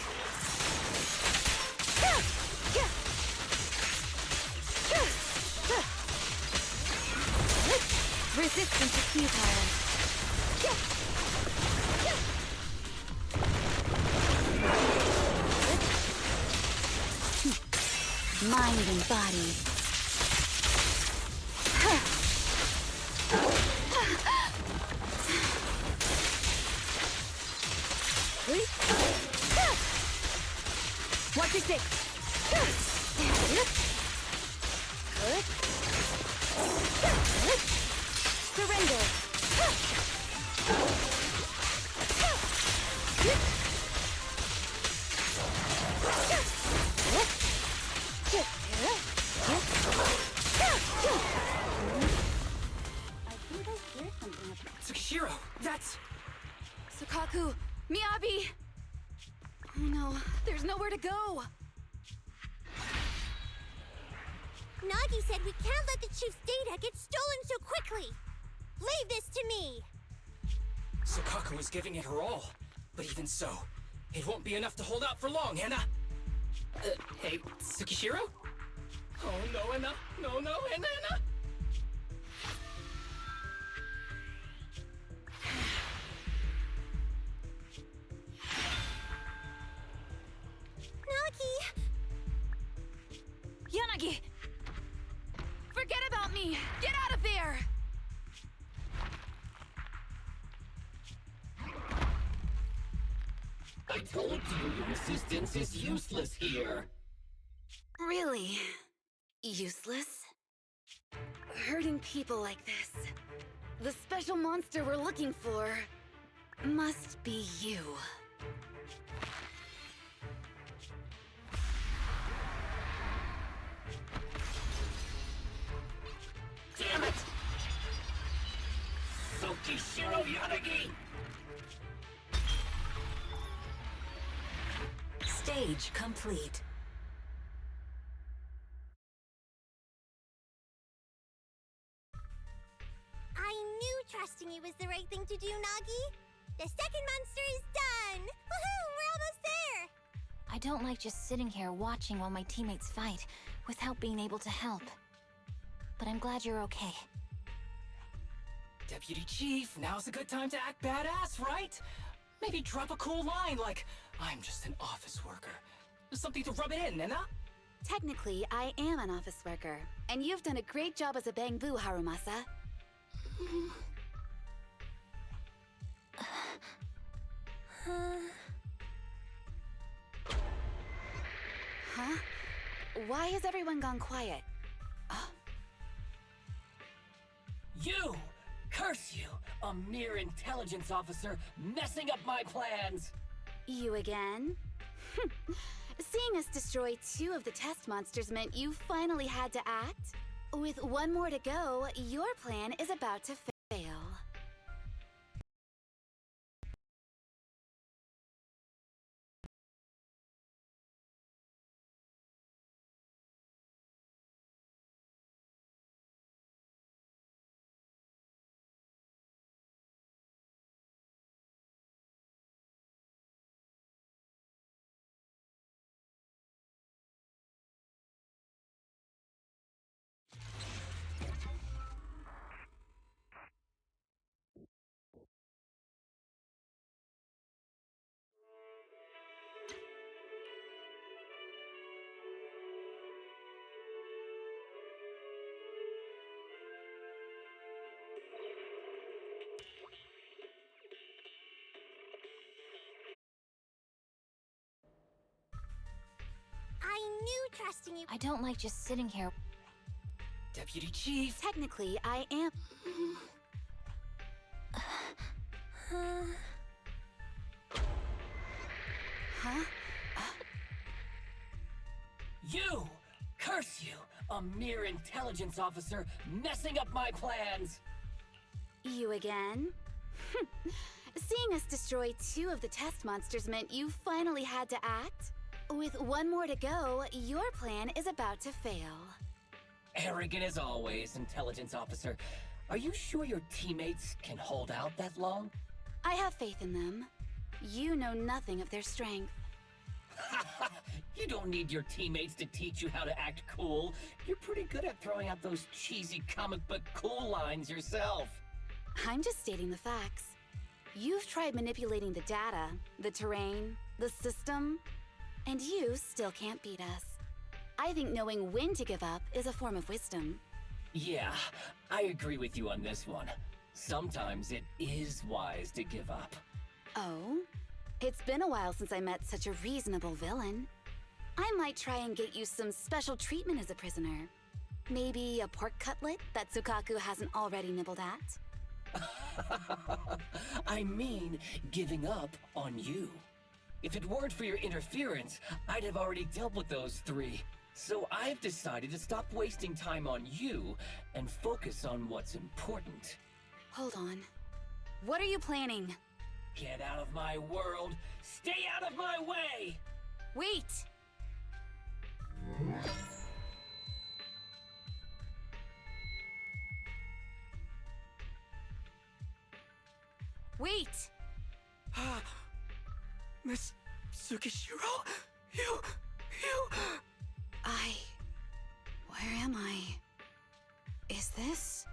Resistance is futile. Mind and body. Watch your six. Surrender. Tsukishiro, that's... Sukaku, Miyabi! Oh no, there's nowhere to go! Nagi said we can't let the chief's data get stolen so quickly. Leave this to me. Sukaku is giving it her all. But even so, it won't be enough to hold out for long, Anna. Hey, Tsukishiro? Oh no, Anna. No, Anna. Nagi! Yanagi! Forget about me! Get out of there! I told you your resistance is useless here. Really? Useless? Hurting people like this. The special monster we're looking for must be you. Damn it! Tsukishiro Yanagi! Stage complete. I knew trusting you was the right thing to do, Nagi. The second monster is done! Woohoo! We're almost there! I don't like just sitting here watching while my teammates fight without being able to help. But I'm glad you're okay. Deputy Chief, now's a good time to act badass, right? Maybe drop a cool line like, I'm just an office worker. Something to rub it in, Anna? Technically, I am an office worker, and you've done a great job as a bangbu, Harumasa. Huh? Why has everyone gone quiet? You! Curse you! A mere intelligence officer messing up my plans! You again? Seeing us destroy 2 of the test monsters meant you finally had to act? With 1 more to go, your plan is about to fail. I knew trusting you. I don't like just sitting here. Deputy Chief. Technically, I am. Huh? You! Curse you! A mere intelligence officer messing up my plans! You again? Seeing us destroy 2 of the test monsters meant you finally had to act? With 1 more to go, your plan is about to fail. Arrogant as always, intelligence officer. Are you sure your teammates can hold out that long? I have faith in them. You know nothing of their strength. You don't need your teammates to teach you how to act cool. You're pretty good at throwing out those cheesy comic book cool lines yourself. I'm just stating the facts. You've tried manipulating the data, the terrain, the system, and you still can't beat us. I think knowing when to give up is a form of wisdom. Yeah, I agree with you on this one. Sometimes it is wise to give up. Oh? It's been a while since I met such a reasonable villain. I might try and get you some special treatment as a prisoner. Maybe a pork cutlet that Sukaku hasn't already nibbled at? I mean, giving up on you. If it weren't for your interference, I'd have already dealt with those 3. So I've decided to stop wasting time on you and focus on what's important. Hold on. What are you planning? Get out of my world! Stay out of my way! Wait! Wait! Miss Tsukishiro? You... Where am I? Is this?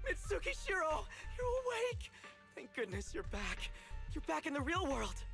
Mitsuki Shiro! You're awake! Thank goodness you're back. You're back in the real world!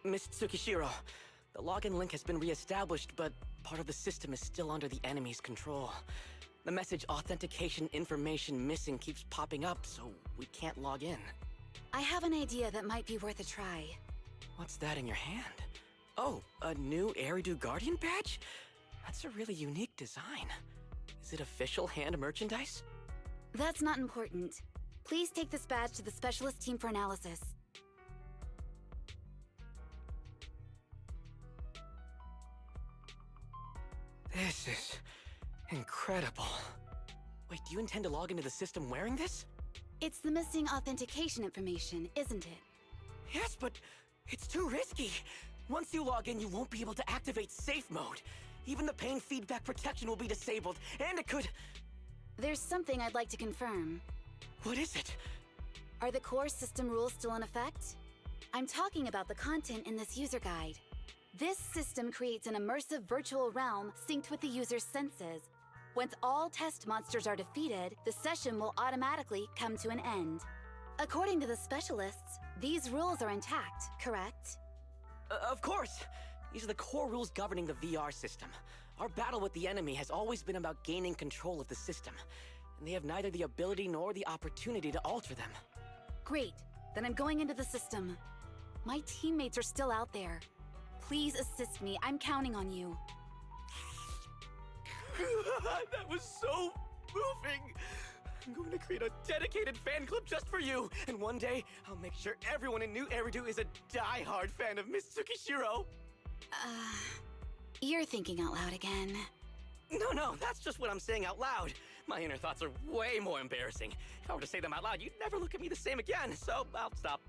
Miss Tsukishiro, the login link has been re-established, but part of the system is still under the enemy's control. The message authentication information missing keeps popping up, so we can't log in. I have an idea that might be worth a try. What's that in your hand? Oh, a new Eridu Guardian badge? That's a really unique design. Is it official hand merchandise? That's not important. Please take this badge to the specialist team for analysis. This is incredible. Wait, do you intend to log into the system wearing this? It's the missing authentication information, isn't it? Yes, but it's too risky. Once you log in, you won't be able to activate safe mode. Even the pain feedback protection will be disabled, and it could... There's something I'd like to confirm. What is it? Are the core system rules still in effect? I'm talking about the content in this user guide. This system creates an immersive virtual realm synced with the user's senses. Once all test monsters are defeated, the session will automatically come to an end. According to the specialists, these rules are intact, correct? Of course! These are the core rules governing the VR system. Our battle with the enemy has always been about gaining control of the system, and they have neither the ability nor the opportunity to alter them. Great. Then I'm going into the system. My teammates are still out there. Please assist me. I'm counting on you. That was so moving! I'm going to create a dedicated fan club just for you, and one day, I'll make sure everyone in New Eridu is a die-hard fan of Miss Tsukishiro! You're thinking out loud again. No, that's just what I'm saying out loud. My inner thoughts are way more embarrassing. If I were to say them out loud, you'd never look at me the same again, so I'll stop.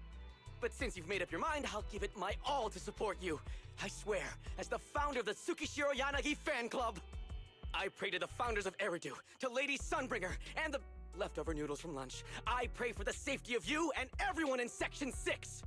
But since you've made up your mind, I'll give it my all to support you. I swear, as the founder of the Tsukishiro Yanagi fan club, I pray to the founders of Eridu, to Lady Sunbringer, and the leftover noodles from lunch. I pray for the safety of you and everyone in Section 6!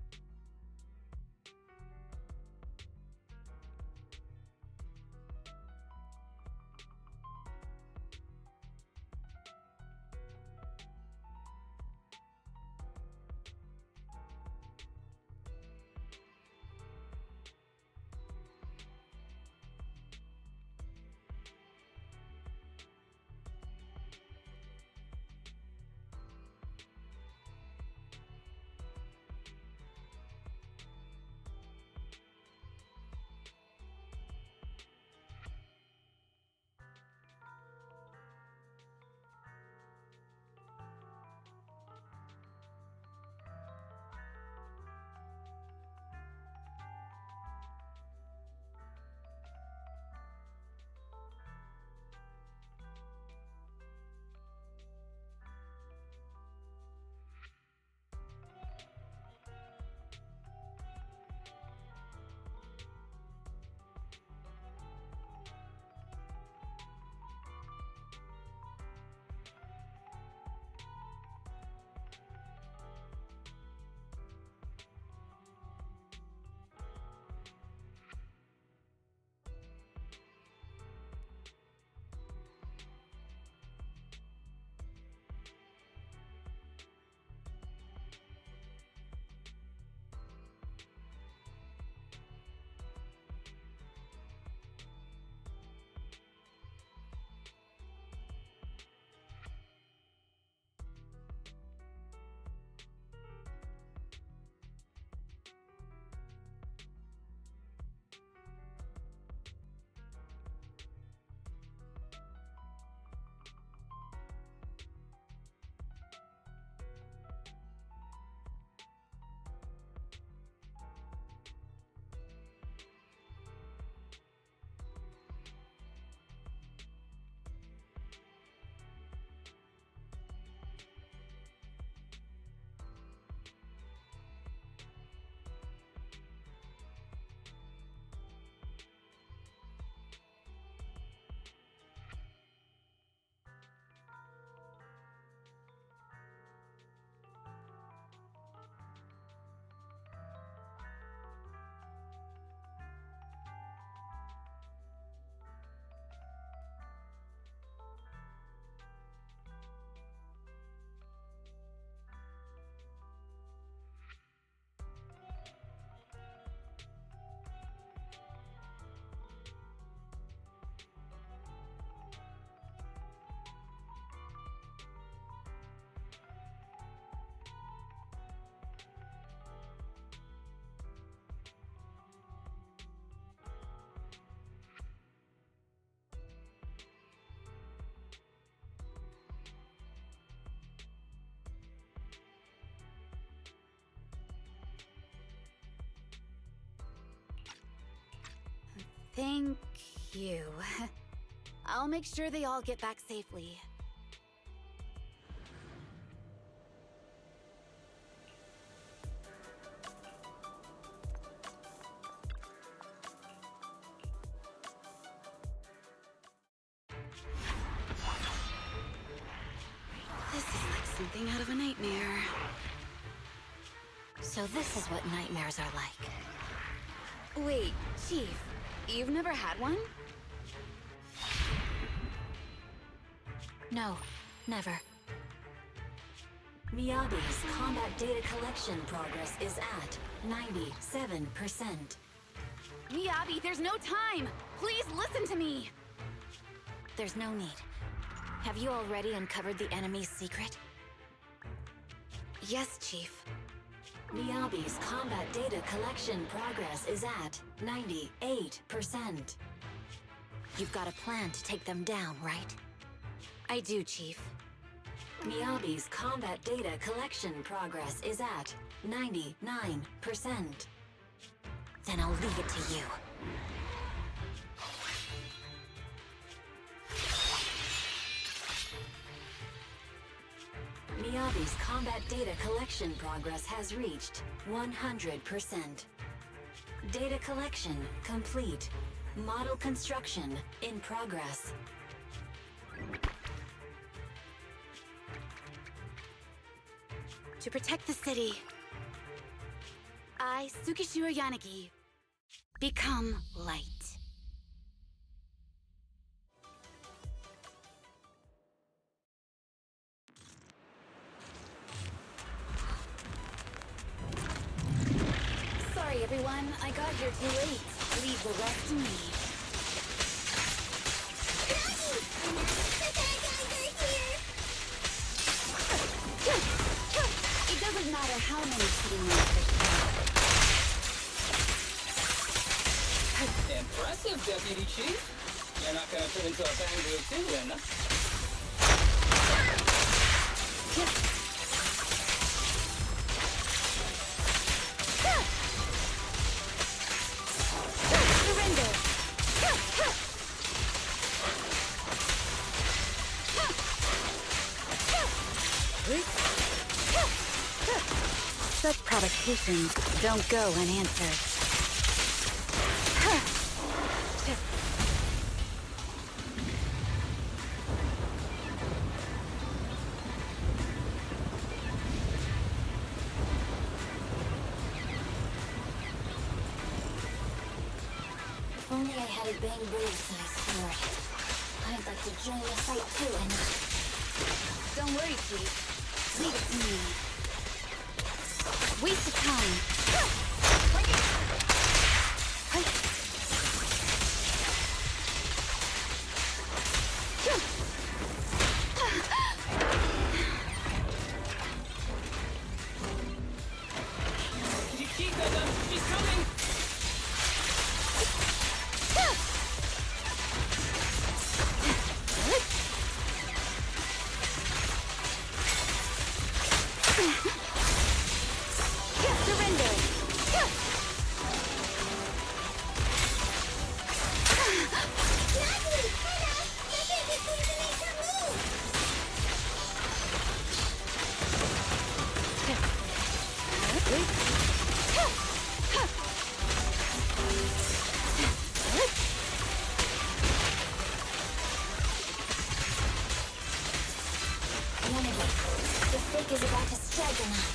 Thank you. I'll make sure they all get back safely. This is like something out of a nightmare. So this is what nightmares are like. Wait, Chief, you've never had one? No, never. Miyabi's combat data collection progress is at 97%. Miyabi, there's no time! Please listen to me! There's no need. Have you already uncovered the enemy's secret? Yes, Chief. Miyabi's combat data collection progress is at 98%. You've got a plan to take them down, right? I do, Chief. Miyabi's combat data collection progress is at 99%. Then I'll leave it to you. Miyabi's combat data collection progress has reached 100%. Data collection complete. Model construction in progress. To protect the city, I, Tsukishiro Yanagi, become light. Sorry, everyone. I got here too late. Leave the rest to me. It doesn't matter how many city monsters Impressive, Deputy Chief. You're not gonna turn into a Bangu too, then? Surrender! Such provocations don't go unanswered. If only I had a Bang-Boo-sized sword. I'd like to join the fight too, and... Don't worry, Chief. Leave it to me. Waste of time. She's coming! Surrender! Yanagi, the fake is about to strike enough.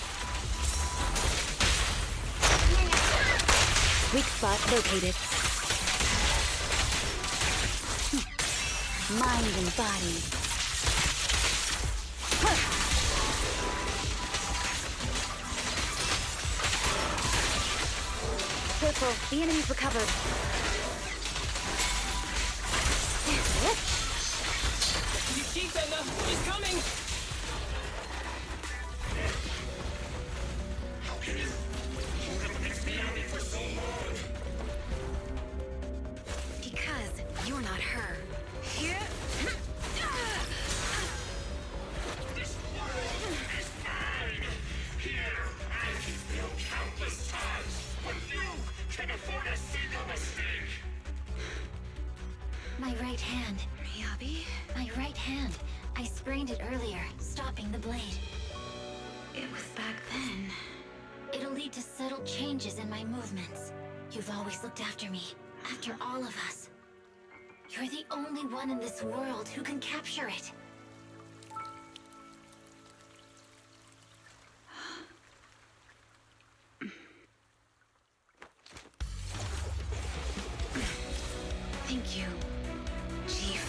Weak spot located. Mind and body. Careful, the enemy's recovered. She's coming! Because you're not her. This world is mine! Here, I can fail countless times, but you can afford a single mistake! My right hand. Miyabi? My right hand. I sprained it earlier, stopping the blade. It was back then. It'll lead to subtle changes in my movements. You've always looked after me, after all of us. You're the only one in this world who can capture it. Thank you, Chief.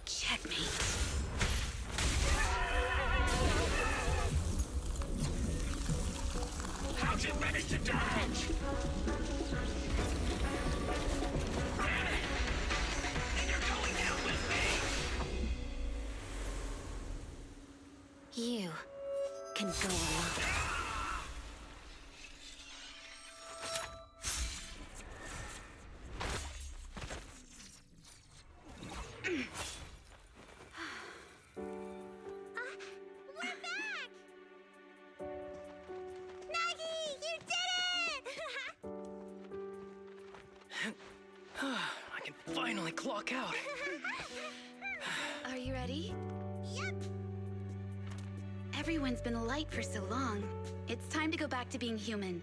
Checkmate. How'd you manage to dodge? And you're going down with me! You can go alone. We're back! Nagi, you did it! I can finally clock out. Are you ready? Yep. Everyone's been light for so long. It's time to go back to being human.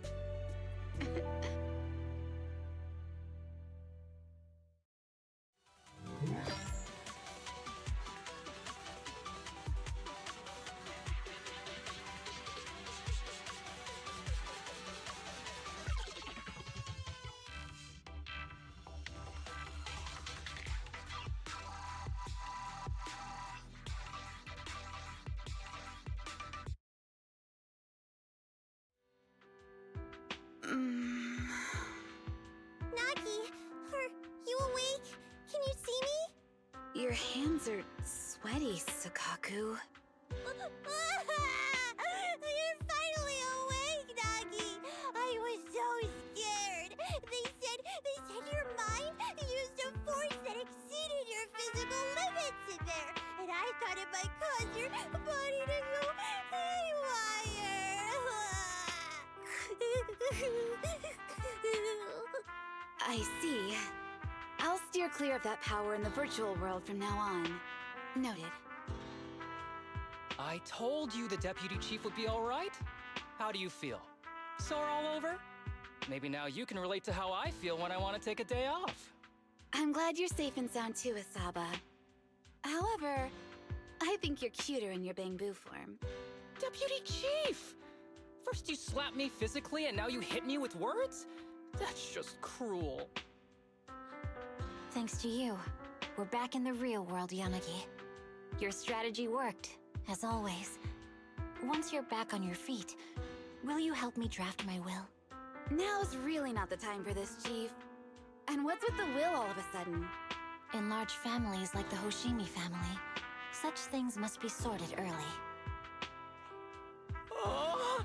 Nagi, are you awake? Can you see me? Your hands are sweaty, Sakaku. You're finally awake, Nagi. I was so scared. They said your mind used a force that exceeded your physical limits in there, and I thought it might cause your body to go haywire. I see. I'll steer clear of that power in the virtual world from now on. Noted. I told you the deputy chief would be all right. How do you feel? Sore all over? Maybe now you can relate to how I feel when I want to take a day off. I'm glad you're safe and sound too, Asaba. However, I think you're cuter in your Bangbu form. Deputy chief! First you slap me physically and now you hit me with words? That's just cruel. Thanks to you, we're back in the real world, Yanagi. Your strategy worked, as always. Once you're back on your feet, will you help me draft my will? Now's really not the time for this, Chief. And what's with the will all of a sudden? In large families like the Hoshimi family, such things must be sorted early. Oh,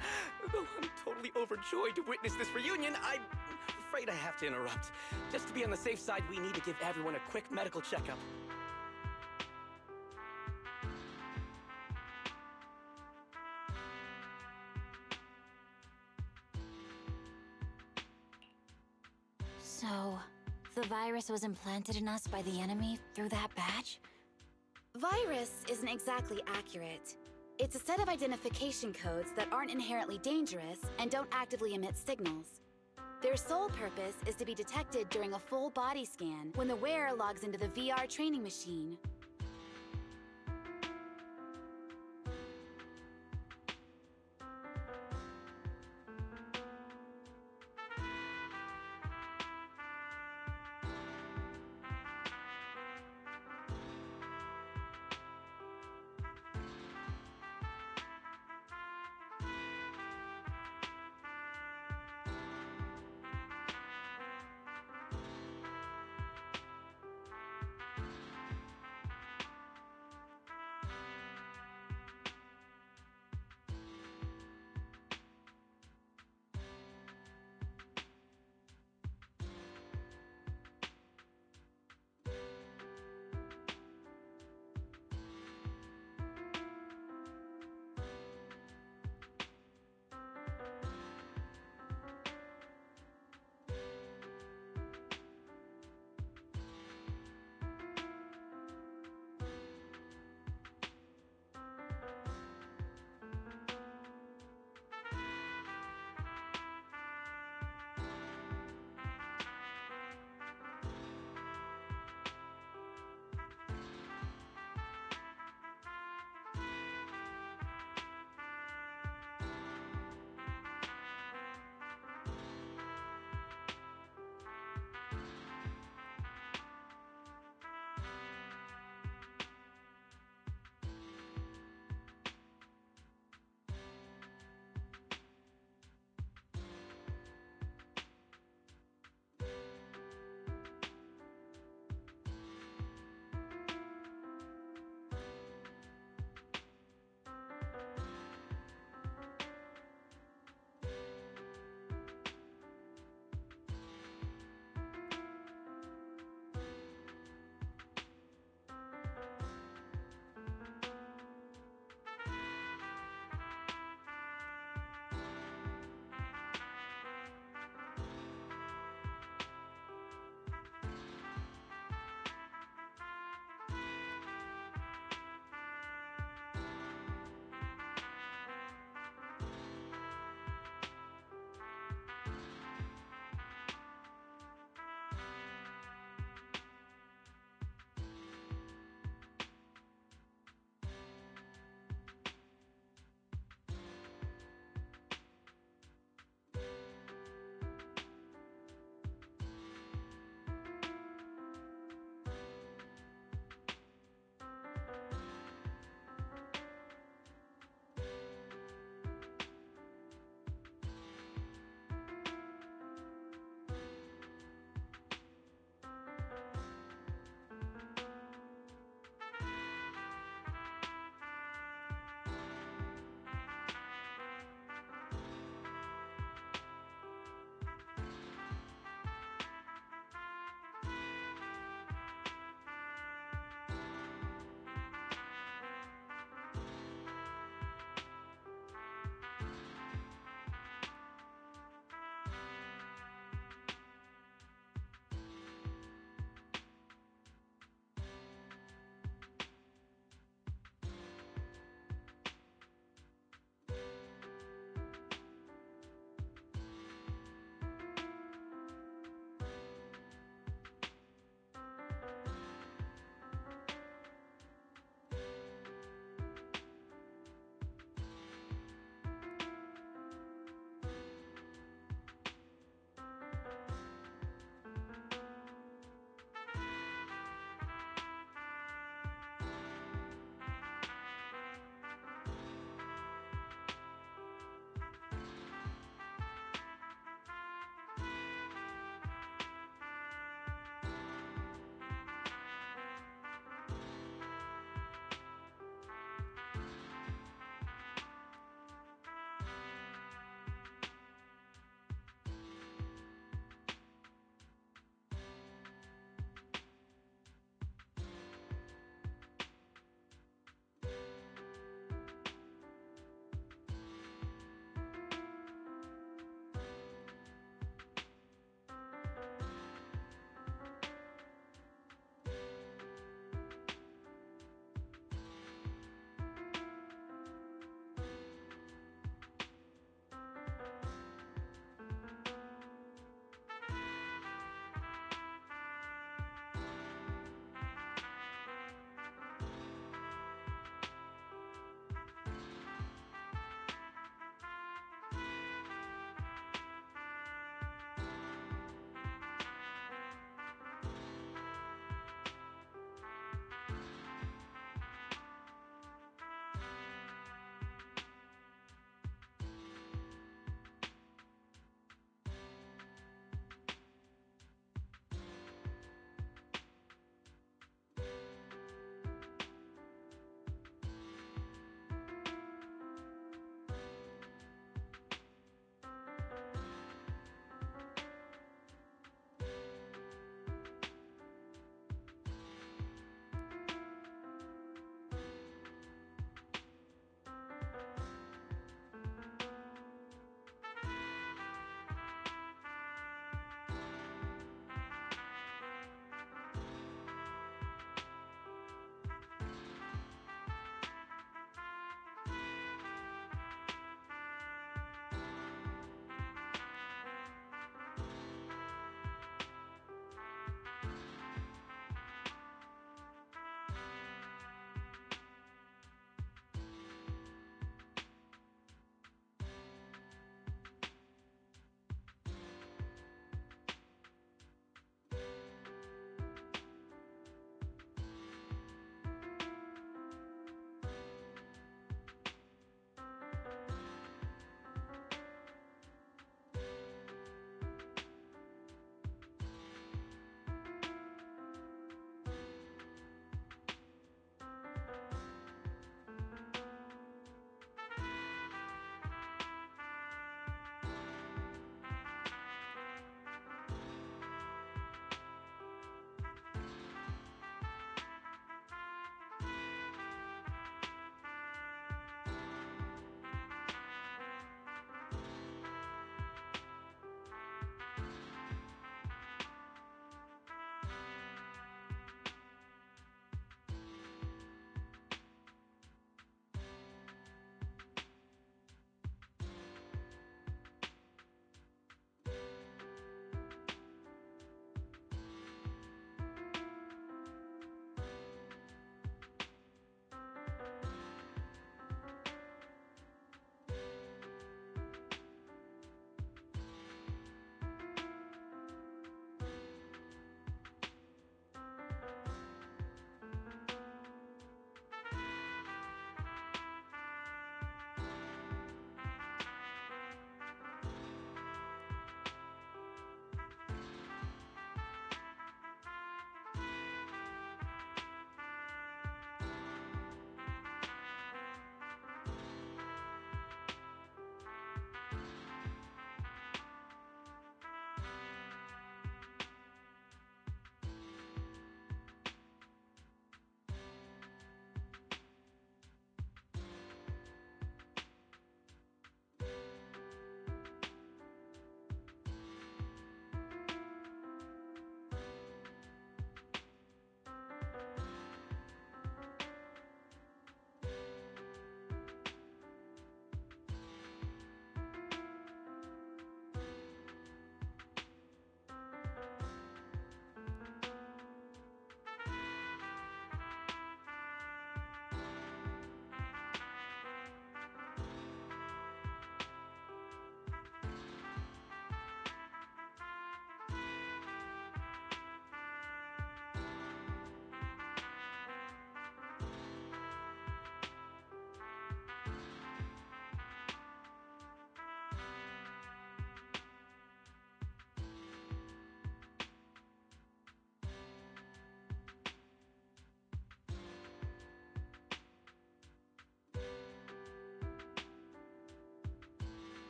I'm totally overjoyed to witness this reunion. I'm afraid I have to interrupt. Just to be on the safe side, we need to give everyone a quick medical checkup. So, the virus was implanted in us by the enemy through that badge? Virus isn't exactly accurate. It's a set of identification codes that aren't inherently dangerous and don't actively emit signals. Their sole purpose is to be detected during a full body scan when the wearer logs into the VR training machine.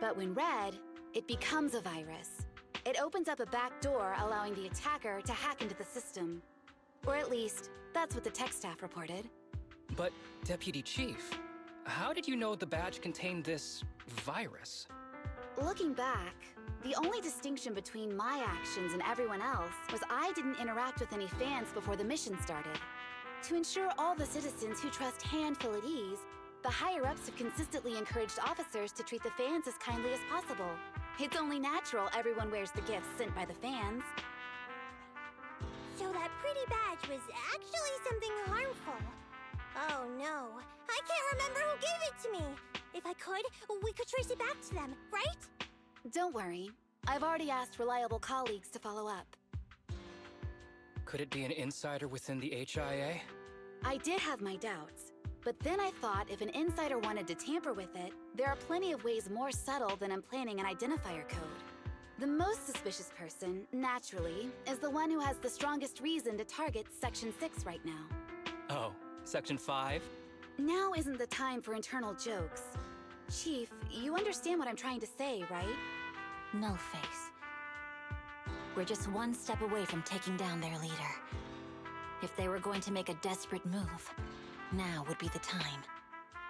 But when read, it becomes a virus. It opens up a back door, allowing the attacker to hack into the system. Or at least, that's what the tech staff reported. But, Deputy Chief, how did you know the badge contained this virus? Looking back, the only distinction between my actions and everyone else was I didn't interact with any fans before the mission started. To ensure all the citizens who trust Hand feel at ease, the higher-ups have consistently encouraged officers to treat the fans as kindly as possible. It's only natural everyone wears the gifts sent by the fans. So that pretty badge was actually something harmful. Oh no, I can't remember who gave it to me. If I could, we could trace it back to them, right? Don't worry. I've already asked reliable colleagues to follow up. Could it be an insider within the HIA? I did have my doubts, but then I thought if an insider wanted to tamper with it, there are plenty of ways more subtle than implanting an identifier code. The most suspicious person, naturally, is the one who has the strongest reason to target Section 6 right now. Oh, Section 5? Now isn't the time for internal jokes. Chief, you understand what I'm trying to say, right? No face. We're just one step away from taking down their leader. If they were going to make a desperate move, now would be the time.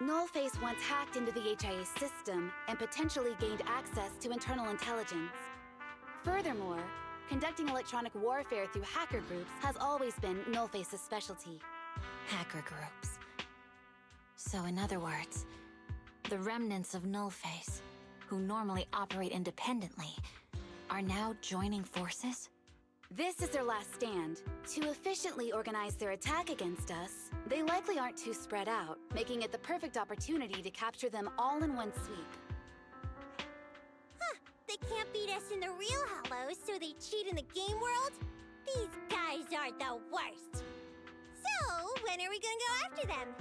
Nullface once hacked into the HIA system and potentially gained access to internal intelligence. Furthermore, conducting electronic warfare through hacker groups has always been Nullface's specialty. Hacker groups. So in other words, the remnants of Nullface, who normally operate independently, are now joining forces? This is their last stand. To efficiently organize their attack against us, they likely aren't too spread out, making it the perfect opportunity to capture them all in one sweep. Huh, they can't beat us in the real Hollows, so they cheat in the game world? These guys are the worst. So, when are we gonna go after them?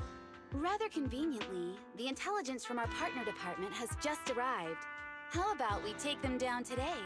Rather conveniently, the intelligence from our partner department has just arrived. How about we take them down today?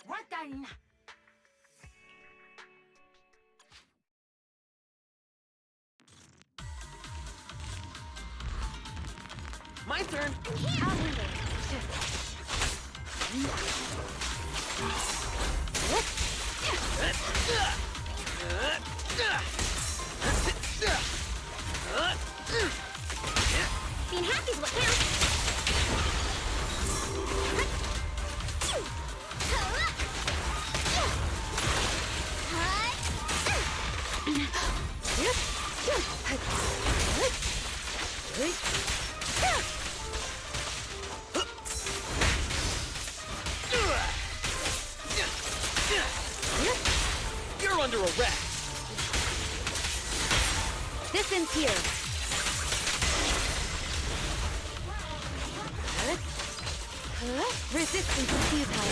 We're done. My turn! I'm here! I'll handle it. Being happy's what counts. You're under arrest! This ends here. Resistance is futile.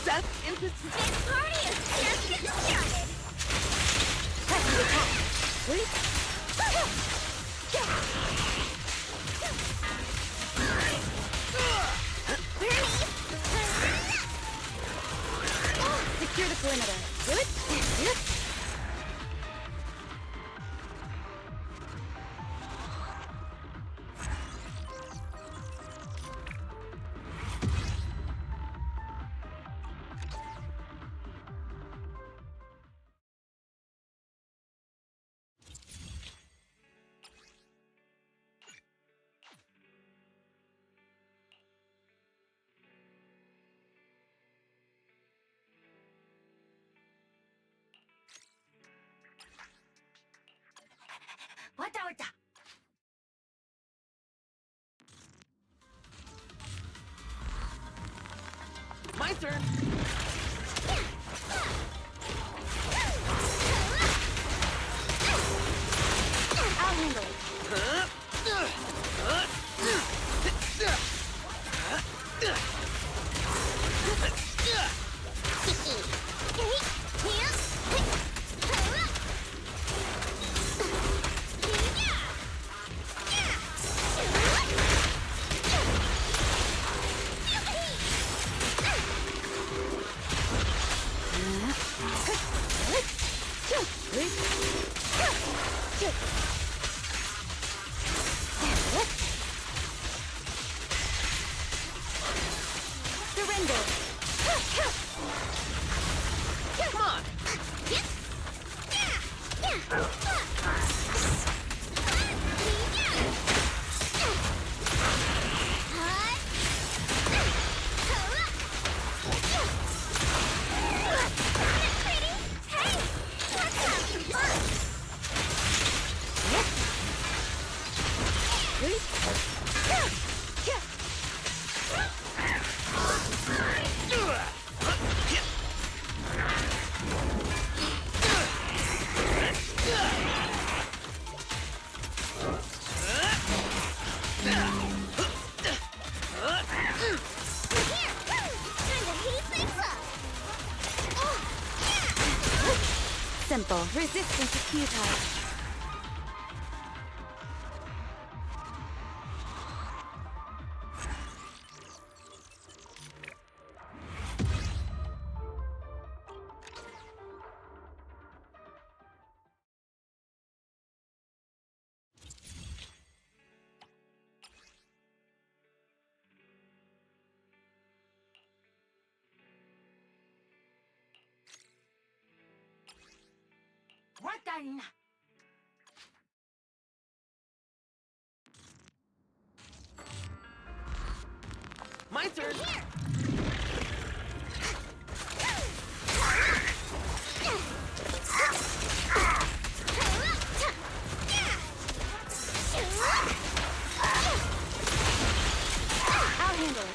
That's into... This party is just getting started. Press the attack. Secure the perimeter. Good. My turn! I'll handle it. Surrender. Come on! Simple. Resistance is futile. My turn! I'll handle it.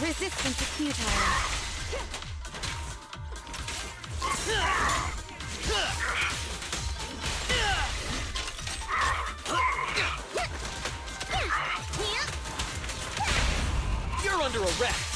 Resistance is futile. You're under arrest!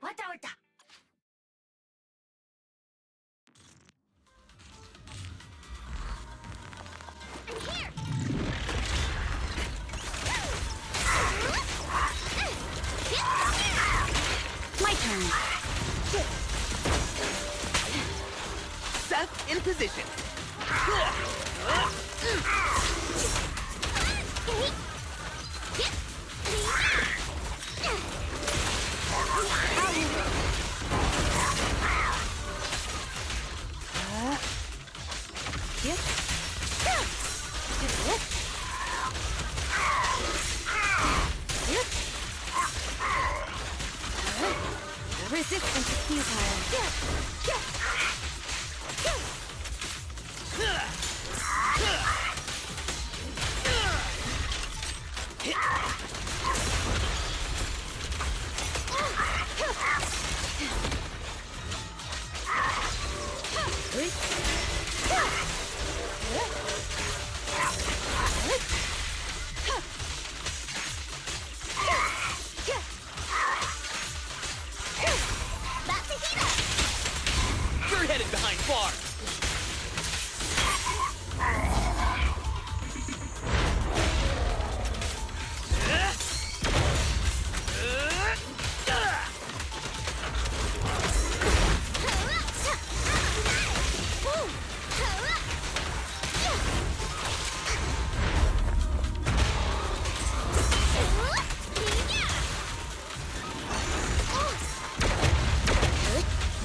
My turn. Seth in position. Resistance is futile. You're headed behind bars.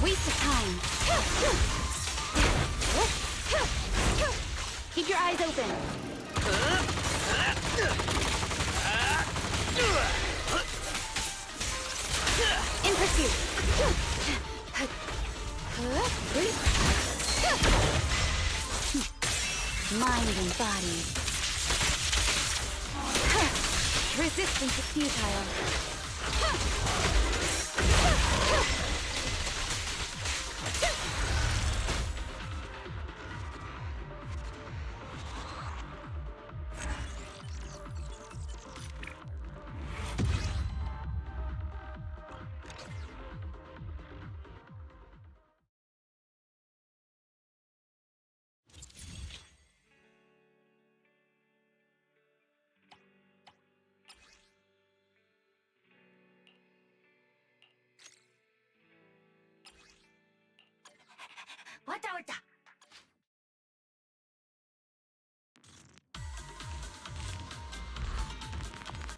Waste of time. Keep your eyes open. In pursuit. Mind and body. Resistance is futile.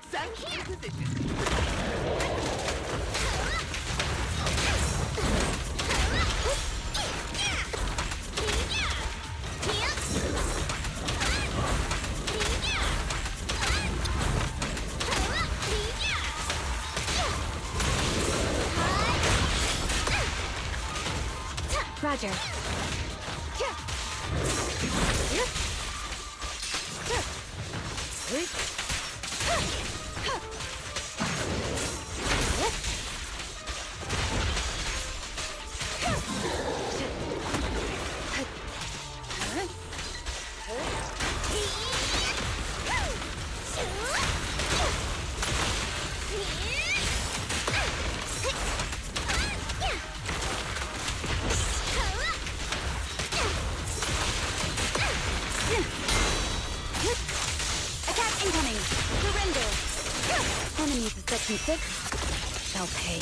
Seth in position. Roger. Attack incoming! Surrender! Enemies of Section 6 shall pay.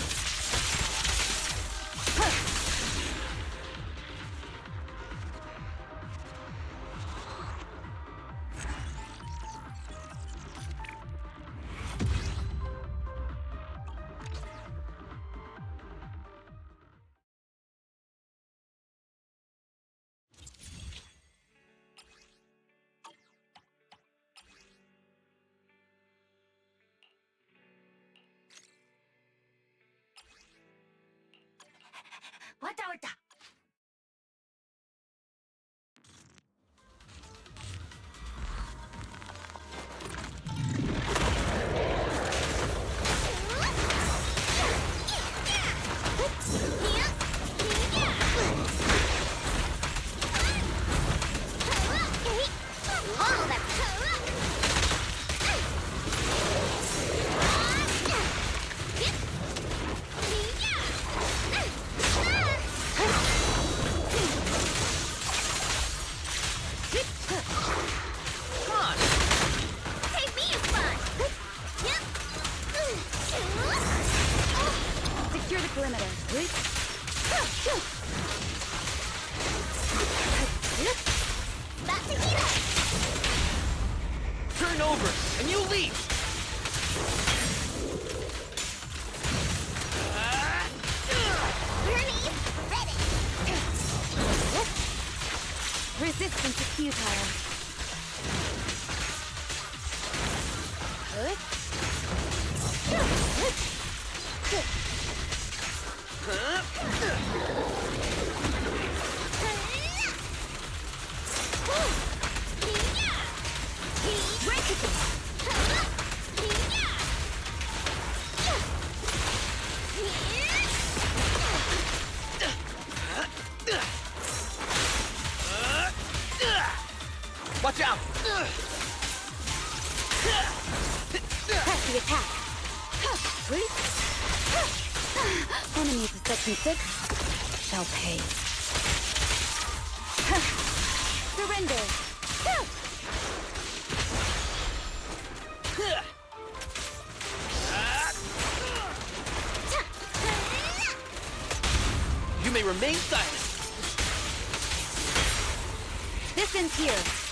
Leap! Resistance is futile. Watch out! Press the attack. Enemies of Section 6 shall pay. Surrender. You may remain silent. This ends here.